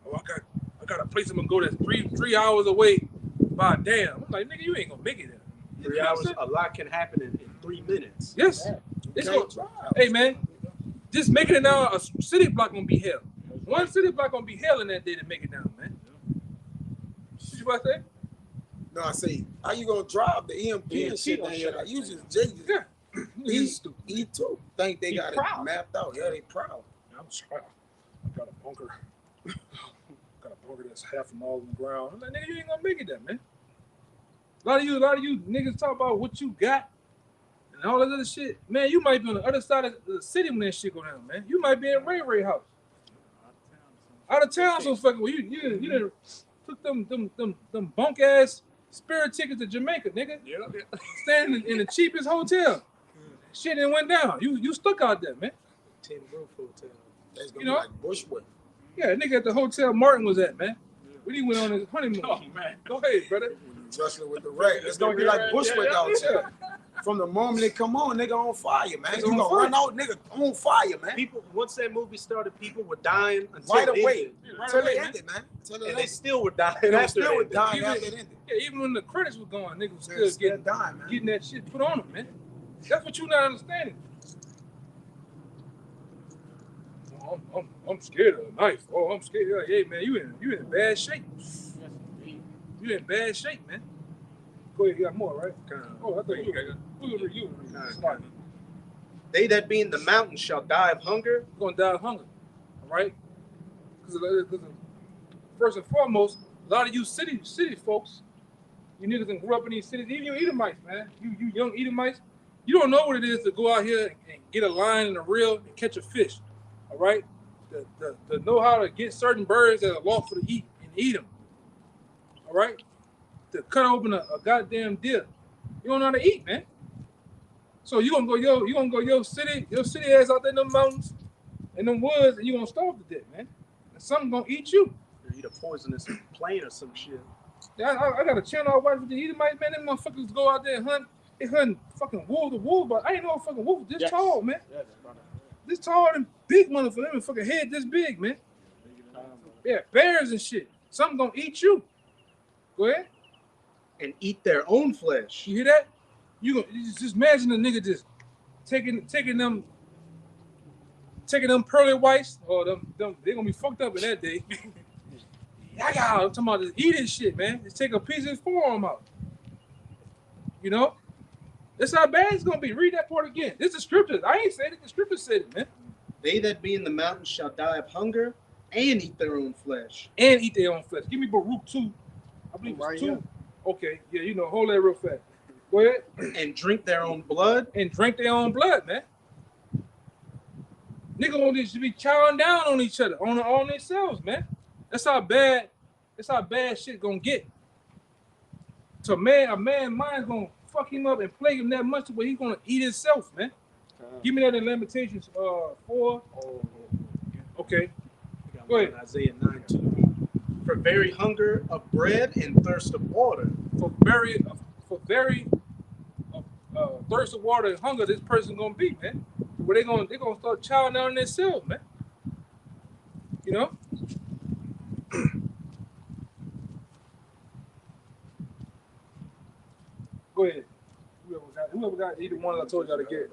Oh, I got a place I'm gonna go that's three hours away. By damn, I'm like, nigga, you ain't gonna make it there. 3 hours, a lot can happen in 3 minutes. Yes. It's gonna, hey man, just making it now, a city block gonna be hell. One city block gonna be hell in that day to make it down, man. What you about to say? No, I say, how you gonna drive the EMP and shit down here? Like, you just jaded. Yeah. He too. Think they got it mapped out. Yeah, they proud. I'm sorry. I got a bunker. Got a bunker that's half a mile on the ground. I'm like, nigga, you ain't gonna make it there, man. A lot of you niggas talk about what you got and all that other shit. Man, you might be on the other side of the city when that shit go down, man. You might be in Ray house. Out of town, so fucking well. You done took them bunk ass Spirit tickets to Jamaica, nigga. Yeah. Standing in the cheapest hotel. Shit and went down. You stuck out there, man. Tin Roof Hotel. That's gonna You know? be like Bushwick. Yeah, nigga at the hotel Martin was at, man. When he went on his honeymoon. Oh man. Go ahead, brother. Wrestling with the wreck. It's gonna be like Bushwick out here. from the moment they come on, nigga on fire, man. It's You on gonna fire. run out, nigga on fire, man. People, once that movie started, people were dying until Right it away. ended. Right Till away, it man. ended, man. Till it And they ended. still were dying They after still it were ended. dying Even- after it ended. Yeah, even when the credits was going, niggas was They're still getting, dying, man. getting that shit put on them, man. That's what you not understanding. I'm scared of a knife. Oh, I'm scared. Hey, man, you in bad shape. You in bad shape, man. Go ahead, you got more, right? Oh, I thought you were smart. They that be in the mountains shall die of hunger. You're gonna die of hunger, all right? Because first and foremost, a lot of you city folks, you niggas that grew up in these cities, even you Edomites, man, you young Edomites, you don't know what it is to go out here and get a line and a reel and catch a fish, all right? To know how to get certain birds that are lawful to eat and eat them, all right? To cut open a goddamn deer, you don't know how to eat, man. So you gonna go your city ass out there in them mountains, in them woods, and you gonna starve to death, man. And something gonna eat you. Or eat a poisonous plane or some shit. Yeah, I got a channel I watch with the Edomites, man. Them motherfuckers go out there and hunt. They hunt fucking wolf to wolf, but I ain't know a fucking wolf this Yes. tall, man. Yes, This tall and big motherfucker. Them fucking head this big, man. Yeah, bears and shit. Something gonna eat you. Go ahead. And eat their own flesh. You hear that? You just imagine a nigga just taking them pearly whites, or them they gonna be fucked up in that day. I'm talking about just eating shit, man. Just take a piece of his forearm out. You know? That's how bad it's gonna be. Read that part again. This is the scriptures. I ain't said it, the scriptures said it, man. They that be in the mountains shall die of hunger and eat their own flesh. And eat their own flesh. Give me Baruch 2. I believe it's Right 2. here. Okay, yeah, you know, hold that real fast. Go ahead. And drink their own blood. And drink their own blood, man. Nigga want this to be chowing down on each other, on themselves, man. That's how bad shit gonna get. So a man mind's gonna fuck him up and plague him that much to where he's gonna eat himself, man. Give me that in Lamentations 4. Okay. Go ahead. Isaiah 9:2. For very hunger of bread and thirst of water. For very thirst of water and hunger, this person gonna be, man. Where they gonna start chowing down on themselves, man. You know? Go ahead. Whoever got either one I told y'all to get.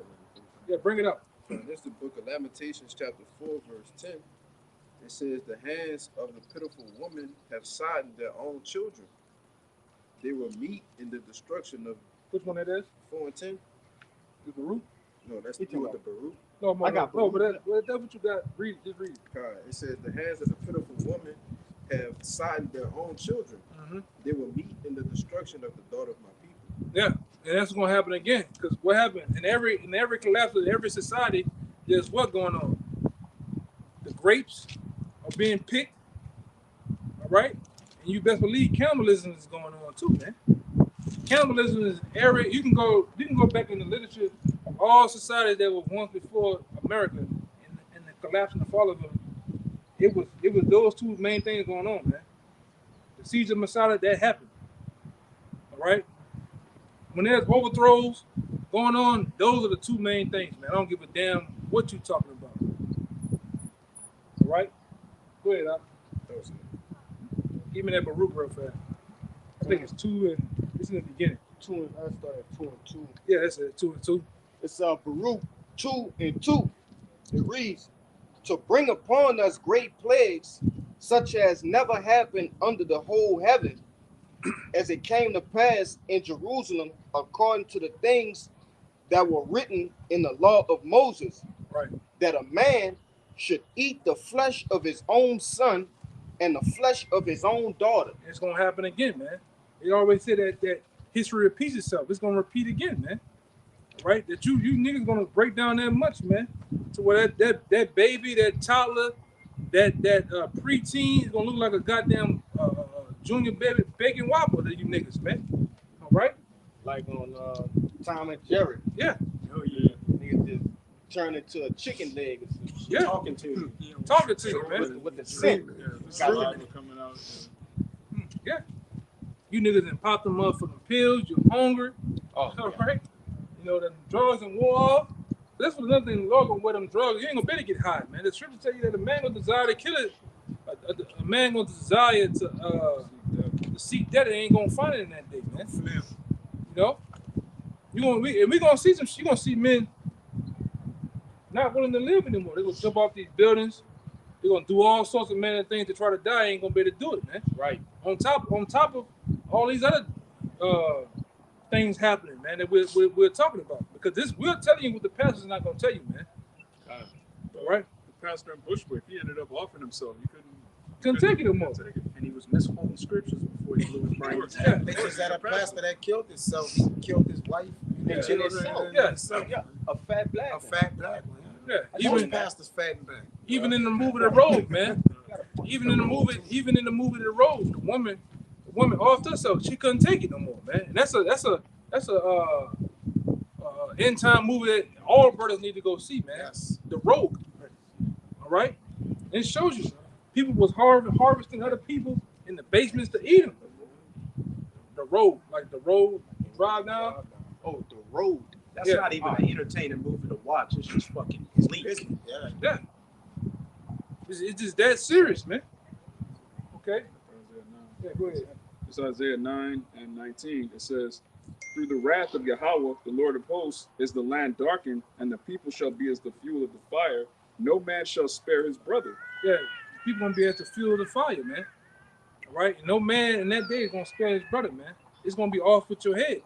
Yeah, bring it up. This is the book of Lamentations, chapter 4, verse 10. It says, the hands of the pitiful woman have sodden their own children. They will meet in the destruction of Which one that is? 4 and 10. Is the root? No, that's He the with the talking Baruch. No, I got no, but that's what you got. Read it. Just read it. God, it says, the hands of the pitiful woman have sodden their own children. Mm-hmm. They will meet in the destruction of the daughter of my people. Yeah, and that's gonna happen again. Because what happened in every collapse of every society, there's what going on. The grapes are being picked. All right, and you best believe cannibalism is going on too, man. Cannibalism is an area you can go back in the literature of all societies that were once before America and the collapse and the fall of them. It was those two main things going on, man. The siege of Masada, that happened. All right. When there's overthrows going on, those are the two main things, man. I don't give a damn what you talking about. All right? Go ahead, Doc. Give me that Baruch real fast. I think it's 2 and it's in the beginning. 2 and I started 2 and 2. Yeah, that's it. 2 and 2. It's Baruch 2 and 2. It reads, to bring upon us great plagues, such as never happened under the whole heaven, as it came to pass in Jerusalem, according to the things that were written in the law of Moses, Right. that a man should eat the flesh of his own son and the flesh of his own daughter. It's gonna happen again, man. They always say that history repeats itself. It's gonna repeat again, man. Right? That you niggas gonna break down that much, man. To where that baby, that toddler, that preteen is gonna look like a goddamn junior baby bacon whopper to you niggas, man. All right? Like on Tom and Jerry. Yeah. Oh yeah. Nigga just turn into a chicken leg or some shit. Yeah. Talking to you. Talking to you, man. With the scent. Yeah, the Got saliva coming out. Yeah. You niggas done popped them motherfucking pills. You're hungry. Oh, All right? You know, the drugs and wore off. That's what another thing. The Lord gonna wear them drugs. You ain't gonna be able to get high, man. The scripture tell you that a man gonna desire to kill it. A man gonna desire to seek death. Ain't gonna find it in that day, man. You know, we gonna see some. You gonna see men not willing to live anymore. They gonna jump off these buildings. They're gonna do all sorts of man things to try to die. Ain't gonna be able to do it, man. Right. On top of all these other things happening, man, that we're talking about. Because we're telling you what the pastor's not gonna tell you, man. All right? The pastor in Bushwick, he ended up offing himself. He Couldn't take it no more. take it. And he was misquoting scriptures before he blew his brains out. Yeah. They just had a pastor that killed himself. He killed his wife. Yeah. And Killed children. himself. Yeah, a fat black A one. fat black man. Yeah. Most Even pastors fat and black. even in the movie The Road, man. Even in the movie The Road, the woman offed herself. She couldn't take it no more, man. And that's a end time movie that all brothers need to go see, man. Yes. The Road. All right? And it shows you people was harvesting other people in the basements to eat them. The Road, like The Road, you drive down. Oh, The Road. That's Yeah. not even an entertaining movie to watch. It's just fucking bleak. Yeah. Yeah. It's just that serious, man. Okay? Yeah, go ahead. It's Isaiah 9 and 19. It says, through the wrath of Yahweh, the Lord of hosts, is the land darkened, and the people shall be as the fuel of the fire. No man shall spare his brother. Yeah, people gonna be able to fuel the fire, man. All right, and no man in that day is gonna spare his brother, man. It's gonna be off with your head.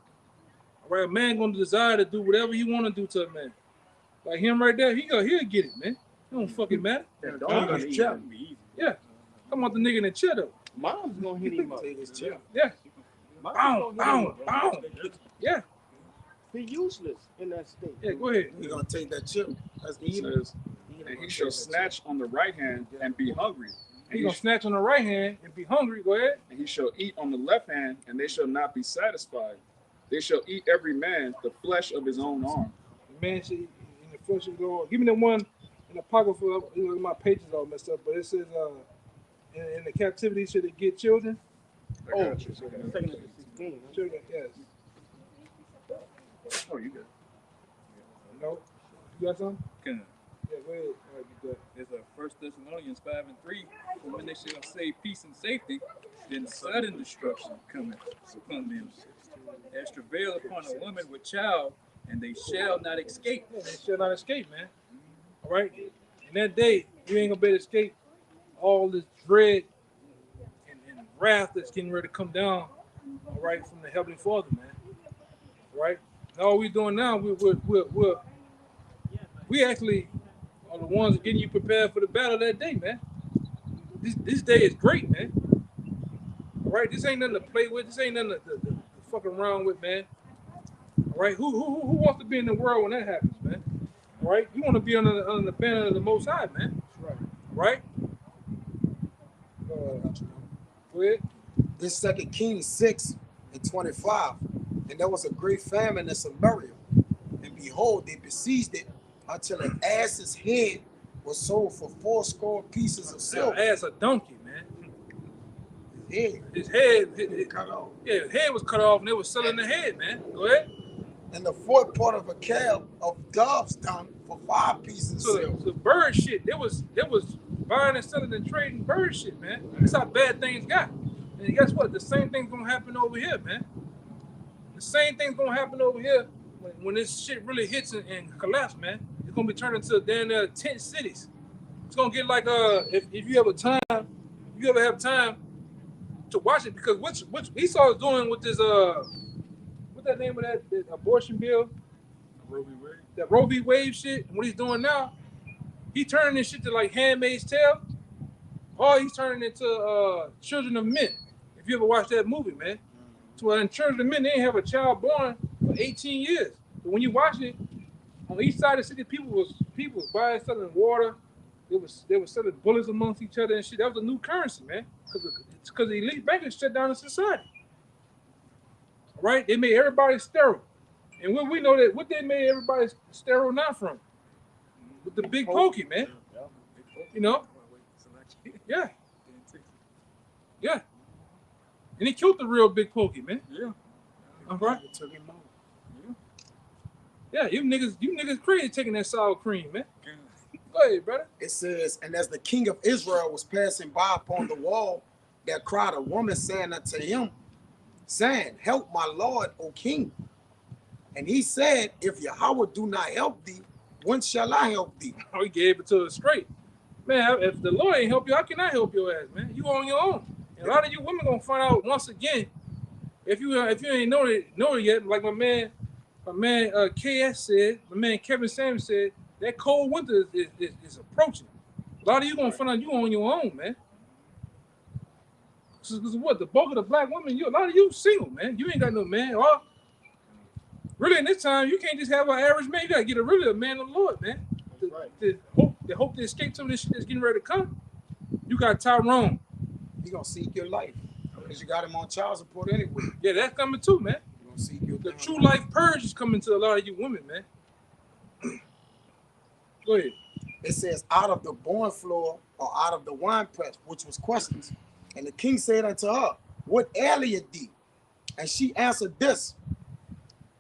All right, a man gonna desire to do whatever he want to do to a man. Like him right there, he'll get it, man. It don't fucking matter. That Dog dog gonna gonna eat eat him. him. Yeah, come on, the nigga in the chair though. Mom's gonna hit him up. Take his chair. Yeah, Mom's bow, gonna hit him bow, up. bow. Yeah, He useless in that state. yeah. Go ahead. He gonna take that chip. That's It evil. says, and he shall snatch on the right hand and be hungry. And He he, gonna snatch on the right hand and be hungry. Go ahead. and he shall eat on the left hand, and they shall not be satisfied. They shall eat every man the flesh of his own arm. The man should in the flesh of the Lord. Give me the one in the pocket for my pages all messed up, but it says in the captivity should it get children? I got you. Second to 16. Children, yes. Oh, you good. No? You got something? Can. Yeah, go ahead. All right, you good. There's a 1 Thessalonians 5 and 3. For when they shall say peace and safety, then sudden destruction cometh upon them. As travail upon a woman with child, and they shall not escape. Yeah, they shall not escape, man. All right? In that day, you ain't gonna be able to escape all this dread and wrath that's getting ready to come down, all right, from the Heavenly Father, man. All right? And all we're doing now, we actually are the ones getting you prepared for the battle that day, man. This day is great, man. All right? This ain't nothing to play with. This ain't nothing to fuck around with, man. All right? Who wants to be in the world when that happens, man? All right? You want to be under the banner of the Most High, man. That's Right? right. Go ahead. This 2 Kings 6 and 25. And there was a great famine in Samaria. And behold, they besieged it until an ass's head was sold for 80 pieces of silver. Ass a donkey, man. His head His head, cut off. yeah, his head was cut off, and they was selling the head, man. Go ahead. And the fourth part of a calf of dove's dung for 5 pieces of So silver. the bird shit, they was buying and selling and trading bird shit, man. That's how bad things got. And guess what? The same thing's gonna happen over here, man. The same thing's gonna happen over here when this shit really hits and collapse, man. It's gonna be turned into damn near tent cities. It's gonna get like if you ever have time to watch it, because which Esau is doing with this what's that name of that abortion bill? Roe v. Wade. That Roe v. Wade shit. And what he's doing now, he turning this shit to like Handmaid's Tale, or he's turning it to Children of Men. If you ever watched that movie, man. So in Children of Men, they didn't have a child born for 18 years. But when you watch it, on each side of the city, people was buying, selling water. They were selling bullets amongst each other and shit. That was a new currency, man. Because the elite bankers shut down the society. All right? They made everybody sterile. And we know that what they made everybody sterile now from? With the big pokey, man. You know? Yeah. Yeah. And he killed the real big pokey, man. Yeah. All right? It took him out. Yeah, you niggas crazy taking that sour cream, man. Go ahead, brother. It says, and as the king of Israel was passing by upon the wall, there cried a woman saying unto him, saying, help my lord, O king. And he said, if Yahweh do not help thee, when shall I help thee? Oh, he gave it to us straight. Man, if the Lord ain't help you, how can I help your ass, man? You on your own. And a lot of you women gonna find out once again. If you ain't know it yet, like my man KS said, my man Kevin Samuels said, that cold winter is approaching. A lot of you gonna find out you on your own, man. Because what, the bulk of the black women, a lot of you single, man. You ain't got no man. Or really in this time, you can't just have an average man. You gotta get a man of the Lord, man. To hope to escape some of this shit that's getting ready to come. You got Tyrone. He gonna seek your life. Because you got him on child support anyway. Yeah, that's coming too, man. You gonna seek your The true life purge is coming to a lot of you women, man. Go ahead. It says, out of the born floor or out of the winepress, which was questions. And the king said unto her, what aileth thee? And she answered this.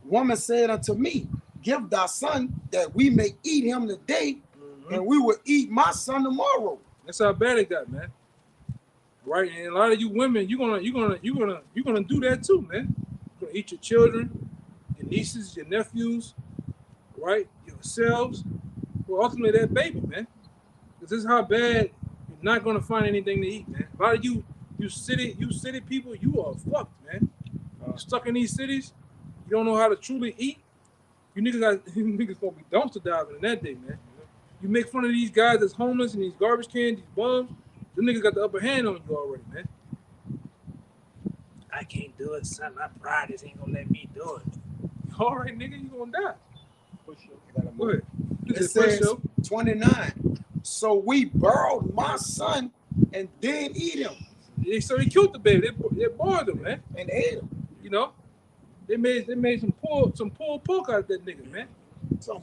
Woman said unto me, give thy son that we may eat him today, and we will eat my son tomorrow. That's how bad it got, man. Right, and a lot of you women, you're gonna do that too, man. You're gonna eat your children, your nieces, your nephews, right? Yourselves. Well, ultimately that baby, man. Because this is how bad you're not gonna find anything to eat, man. A lot of you city people, you are fucked, man. You're stuck in these cities. You don't know how to truly eat. You niggas gonna be dumpster diving in that day, man. You make fun of these guys that's homeless and these garbage cans, these bums. Them niggas got the upper hand on you already, man. I can't do it, son. My pride just ain't gonna let me do it. All right, nigga, you gonna die. Go ahead. It says 29. So we burrowed my son and did eat him. So he killed the baby. They boiled him, man. And ate him. You know, they made some pulled pork out of that nigga, man. Some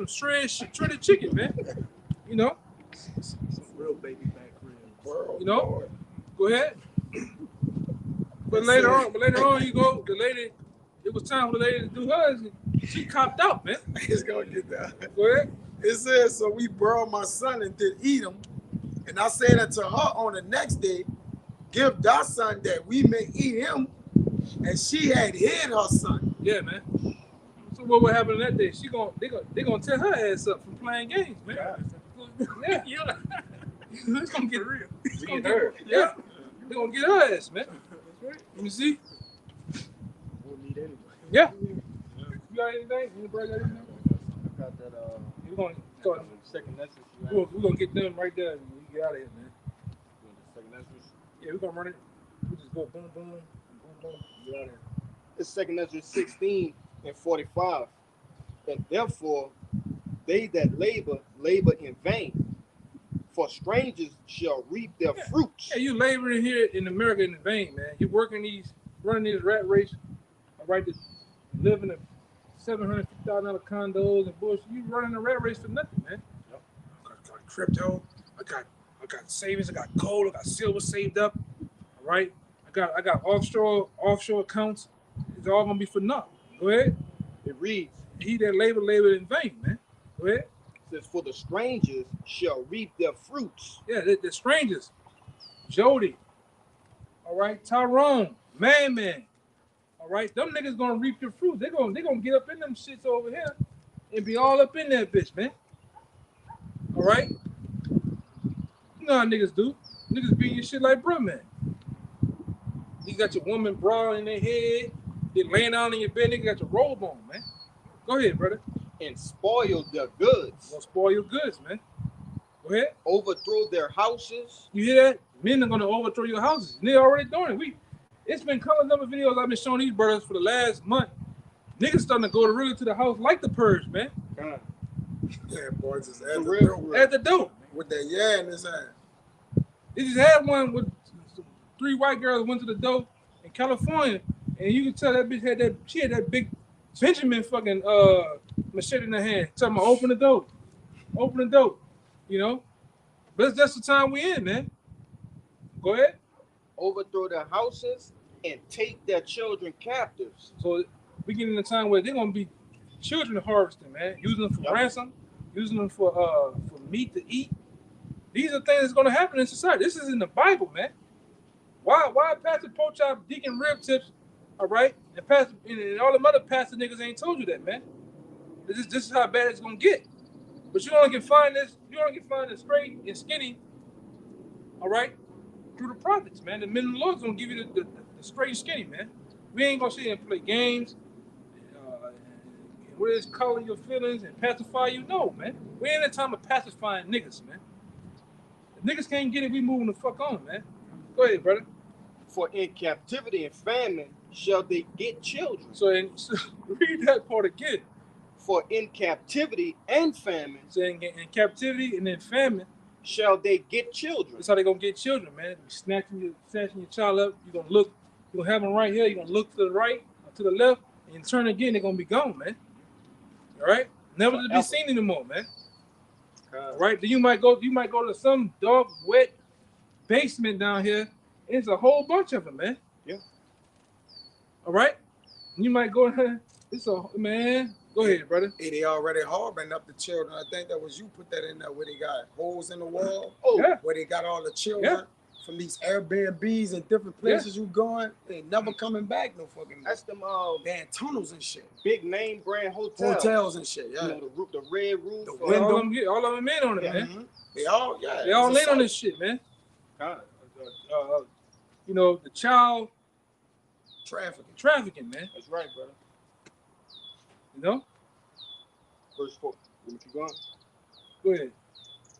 shredded chicken, man. You know. Some real baby back ribs. You know. Go ahead. But later on, you go. The lady. It was time for the lady to do hers. She copped out, man. It's gonna get that. Go ahead. It says, so we burrowed my son and did eat him. And I said unto her on the next day, give thy son that we may eat him. And she had hid her son. Yeah, man. So what would happen that day? They gonna tear her ass up from playing games, man. Yeah. It's gonna get real. Yeah. They're gonna get her ass, man. Let me see. We'll need anyway. Yeah. You got anything? Anybody got anything? I got that We're gonna start. second Nessus. We're gonna get them right there when we get out of here, man. Second Nessus. Yeah, we're gonna run it. We just go boom, boom, boom, boom, get out of here. It's second Nessus 16 and 45. And therefore, they that labor in vain. For strangers shall reap their fruits. Yeah, you laboring here in America in vain, man. You're running these rat race, all right, to live in a $750,000 condos and bullshit. You running a rat race for nothing, man. Yep. I got crypto. I got savings. I got gold. I got silver saved up. All right. I got offshore accounts. It's all gonna be for nothing. Go ahead. It reads, He that labor in vain, man. Go ahead. says, for the strangers shall reap their fruits. Yeah, the strangers. Jody. All right. Tyrone. Man. All right. Them niggas gonna reap your fruit. They gonna get up in them shits over here and be all up in that bitch, man. All right. You know how niggas do. Niggas beating your shit like bro, man. You got your woman bra in their head. They laying down in your bed. Nigga got your robe on, man. Go ahead, brother. And spoil their goods. Gonna spoil your goods, man. Go ahead. Overthrow their houses. You hear that? Men are gonna overthrow your houses. They're already doing it. It's been countless number of videos I've been showing these brothers for the last month. Niggas starting to go to the house like the purge, man. Yeah, boy, just At the door. with that yeah in his hand. They just had one with 3 white girls went to the door in California, and you can tell that bitch had that big Benjamin fucking machete in her hand. Talking about open the door, you know. But that's the time we in, man. Go ahead. Overthrow their houses and take their children captives. So we get in a time where they're gonna be children harvesting, man. Using them for Yep. ransom, using them for meat to eat. These are things that's gonna happen in society. This is in the Bible, man. Why Pastor Pochop, Deacon Rib Tips, all right, and Pastor and all the other pastor niggas ain't told you that, man. This is how bad it's gonna get. But you only can find this. You only can find the straight and skinny, all right, through the prophets, man. The men of the Lord's gonna give you the straight and skinny, man. We ain't gonna sit here and play games. What is color your feelings and pacify you? No, man. We ain't in the time of pacifying niggas, man. If niggas can't get it, we moving the fuck on, man. Go ahead, brother. For in captivity and famine shall they get children. So read that part again. For in captivity and famine Saying in captivity and then famine, shall they get children. that's how they gonna get children, man. Snatching your child up. You're gonna have them right here. You're gonna look to the right or to the left, and you turn again, they're gonna be gone, man. All right, never to be seen anymore, man. All right, then you might go to some dog wet basement down here. And it's a whole bunch of them, man. Yeah. All right, and you might go there. It's a man. Go ahead, brother. Hey, they already harboring up the children. I think that was you put that in there where they got holes in the wall. Oh, Yeah. Where they got all the children from these Airbnbs and different places you going. They never coming back no fucking. that's them They in tunnels and shit. big name brand hotels. Hotels and shit. Yeah. You know, the red roof. The All window. of them in on it, man. Mhm. They all They all it's a in on site. this shit, man. God. You know, the child Trafficking. man. That's right, brother. You know. Verse 4. Let me keep going. Go ahead.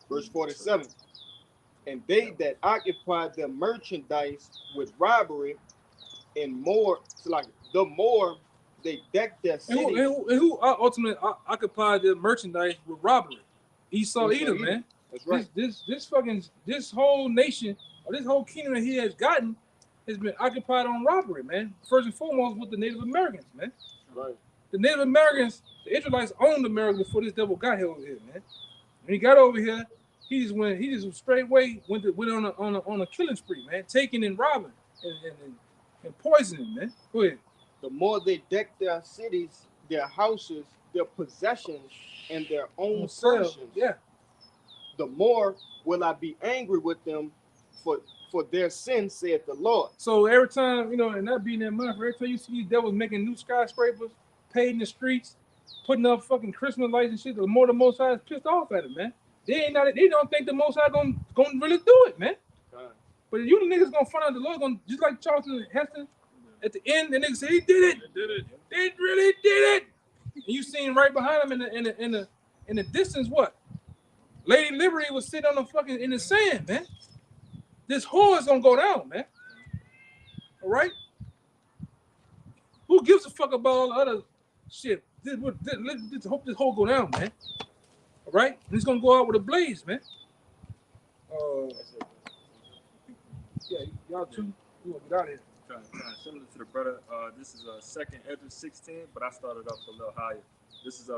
Verse 47. And they that occupied their merchandise with robbery and more, so like the more they decked their And cities. who ultimately occupied the merchandise with robbery? Esau Esau Edom, Edom. man. That's right. This whole nation or this whole kingdom that he has gotten has been occupied on robbery, man. First and foremost with the Native Americans, man. Right. The Native Americans, the Israelites owned America before this devil got here over here, man. When he got over here, he just straightway went on a killing spree, man, taking and robbing and poisoning, man. Go ahead. The more they decked their cities, their houses, their possessions, and their own Themselves, persons, yeah. the more will I be angry with them for their sins, saith the Lord. So every time, and that being that month, every time you see these devils making new skyscrapers, paving the streets, putting up fucking Christmas lights and shit, the more the Most High is pissed off at it, man. They don't think the Most High gonna really do it, man. God. But you niggas gonna find out the Lord gonna, just like Charlton Heston, at the end, the niggas say he did it. They did it. They really did it. And you seen right behind him in the distance what? Lady Liberty was sitting on the fucking in the sand, man. This whore is gonna go down, man. All right. Who gives a fuck about all the other shit? Let's hope this whole go down, man. All right. And it's gonna go out with a blaze, man. Yeah, y'all two. You gonna get out of here. Kind of similar to the brother. This is second Ezra 16, but I started off a little higher. This is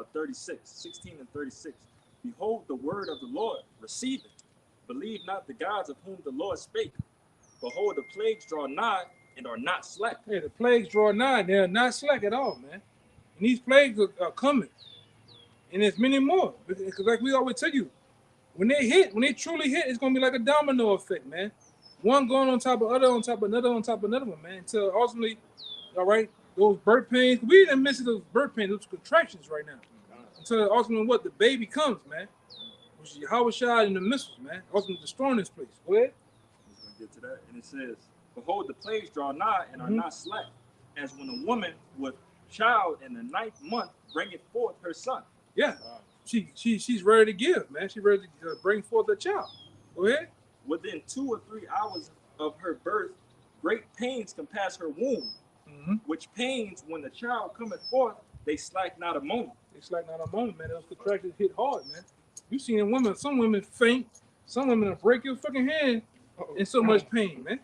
16 and 36. Behold the word of the Lord, receive it. Believe not the gods of whom the Lord spake. Behold, the plagues draw nigh and are not slack. Hey, the plagues draw nigh. They're not slack at all, man. And these plagues are coming. And there's many more. Because like we always tell you, when they truly hit, it's going to be like a domino effect, man. One going on top of other, on top of another, on top of another one, man. Until ultimately, all right, those birth pains, we in the midst of those birth pains, those contractions right now. Until ultimately what? The baby comes, man. Which is Yahweh Shai and the missiles, man. Ultimately destroying this place. Go ahead. I'm going to get to that. And it says, behold, the plagues draw nigh and are not slack, as when a woman with child in the 9th month bringeth forth her son. Yeah. She's ready to give, man. She's ready to bring forth a child. Go ahead. Within 2 or 3 hours of her birth, great pains compass her womb, which pains, when the child cometh forth, they slack not a moment. It's like not a moment, man. Those contractions hit hard, man. You seen women, some women faint, some women will break your fucking hand in so much pain, man.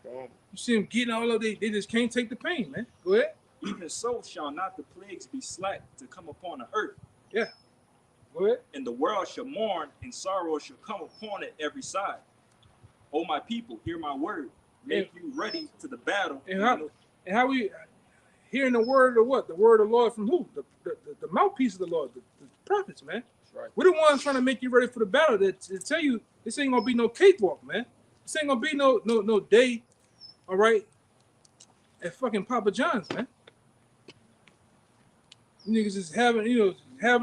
You see them getting all of they just can't take the pain, man. Go ahead. Even so shall not the plagues be slack to come upon the earth. Yeah. Go ahead. And the world shall mourn, and sorrow shall come upon it every side. O my people, hear my word. Make you ready to the battle. And how hearing the word of what? The word of the Lord from who? The mouthpiece of the Lord, the prophets, man. That's right. We're the ones trying to make you ready for the battle. That to tell you this ain't gonna be no cakewalk, man. This ain't gonna be no day, all right, at fucking Papa John's, man. You niggas just having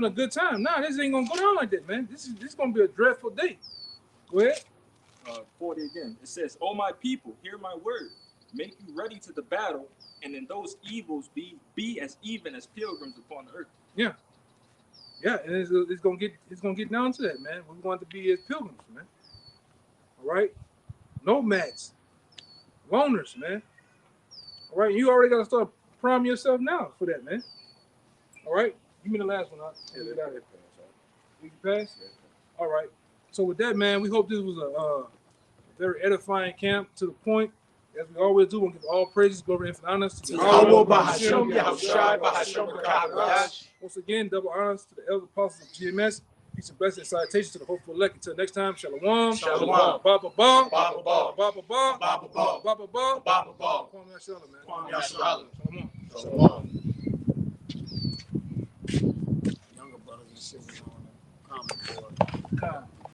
a good time. Nah, this ain't gonna go down like that, man. This is gonna be a dreadful day. Go ahead. 40 again. It says, "O my people, hear my word. Make you ready to the battle, and in those evils be as even as pilgrims upon the earth." Yeah, and it's gonna get down to that, man. We want to be as pilgrims, man. All right, nomads, loners, man. All right, you already gotta start priming yourself now for that, man. All right, give me the last one. Yeah, Get out of here. We can pass. All right. So with that, man, we hope this was a very edifying camp to the point. As we always do, we'll give all praises, glory, and honors to Yahweh Bahasham Yahushai Bahasham Kagash. Once again, double honors to the elder apostles of GMS. Peace and blessings and salutations to the hopeful elect. Until next time, shalom. Shalom. Baba ba. Baba ba. Baba ba. Baba ba. Baba ba. Baba ba. Kwame Yashala, man. Kwame Yashala. Shalom. Shalom. Younger brothers and sisters on the comment board.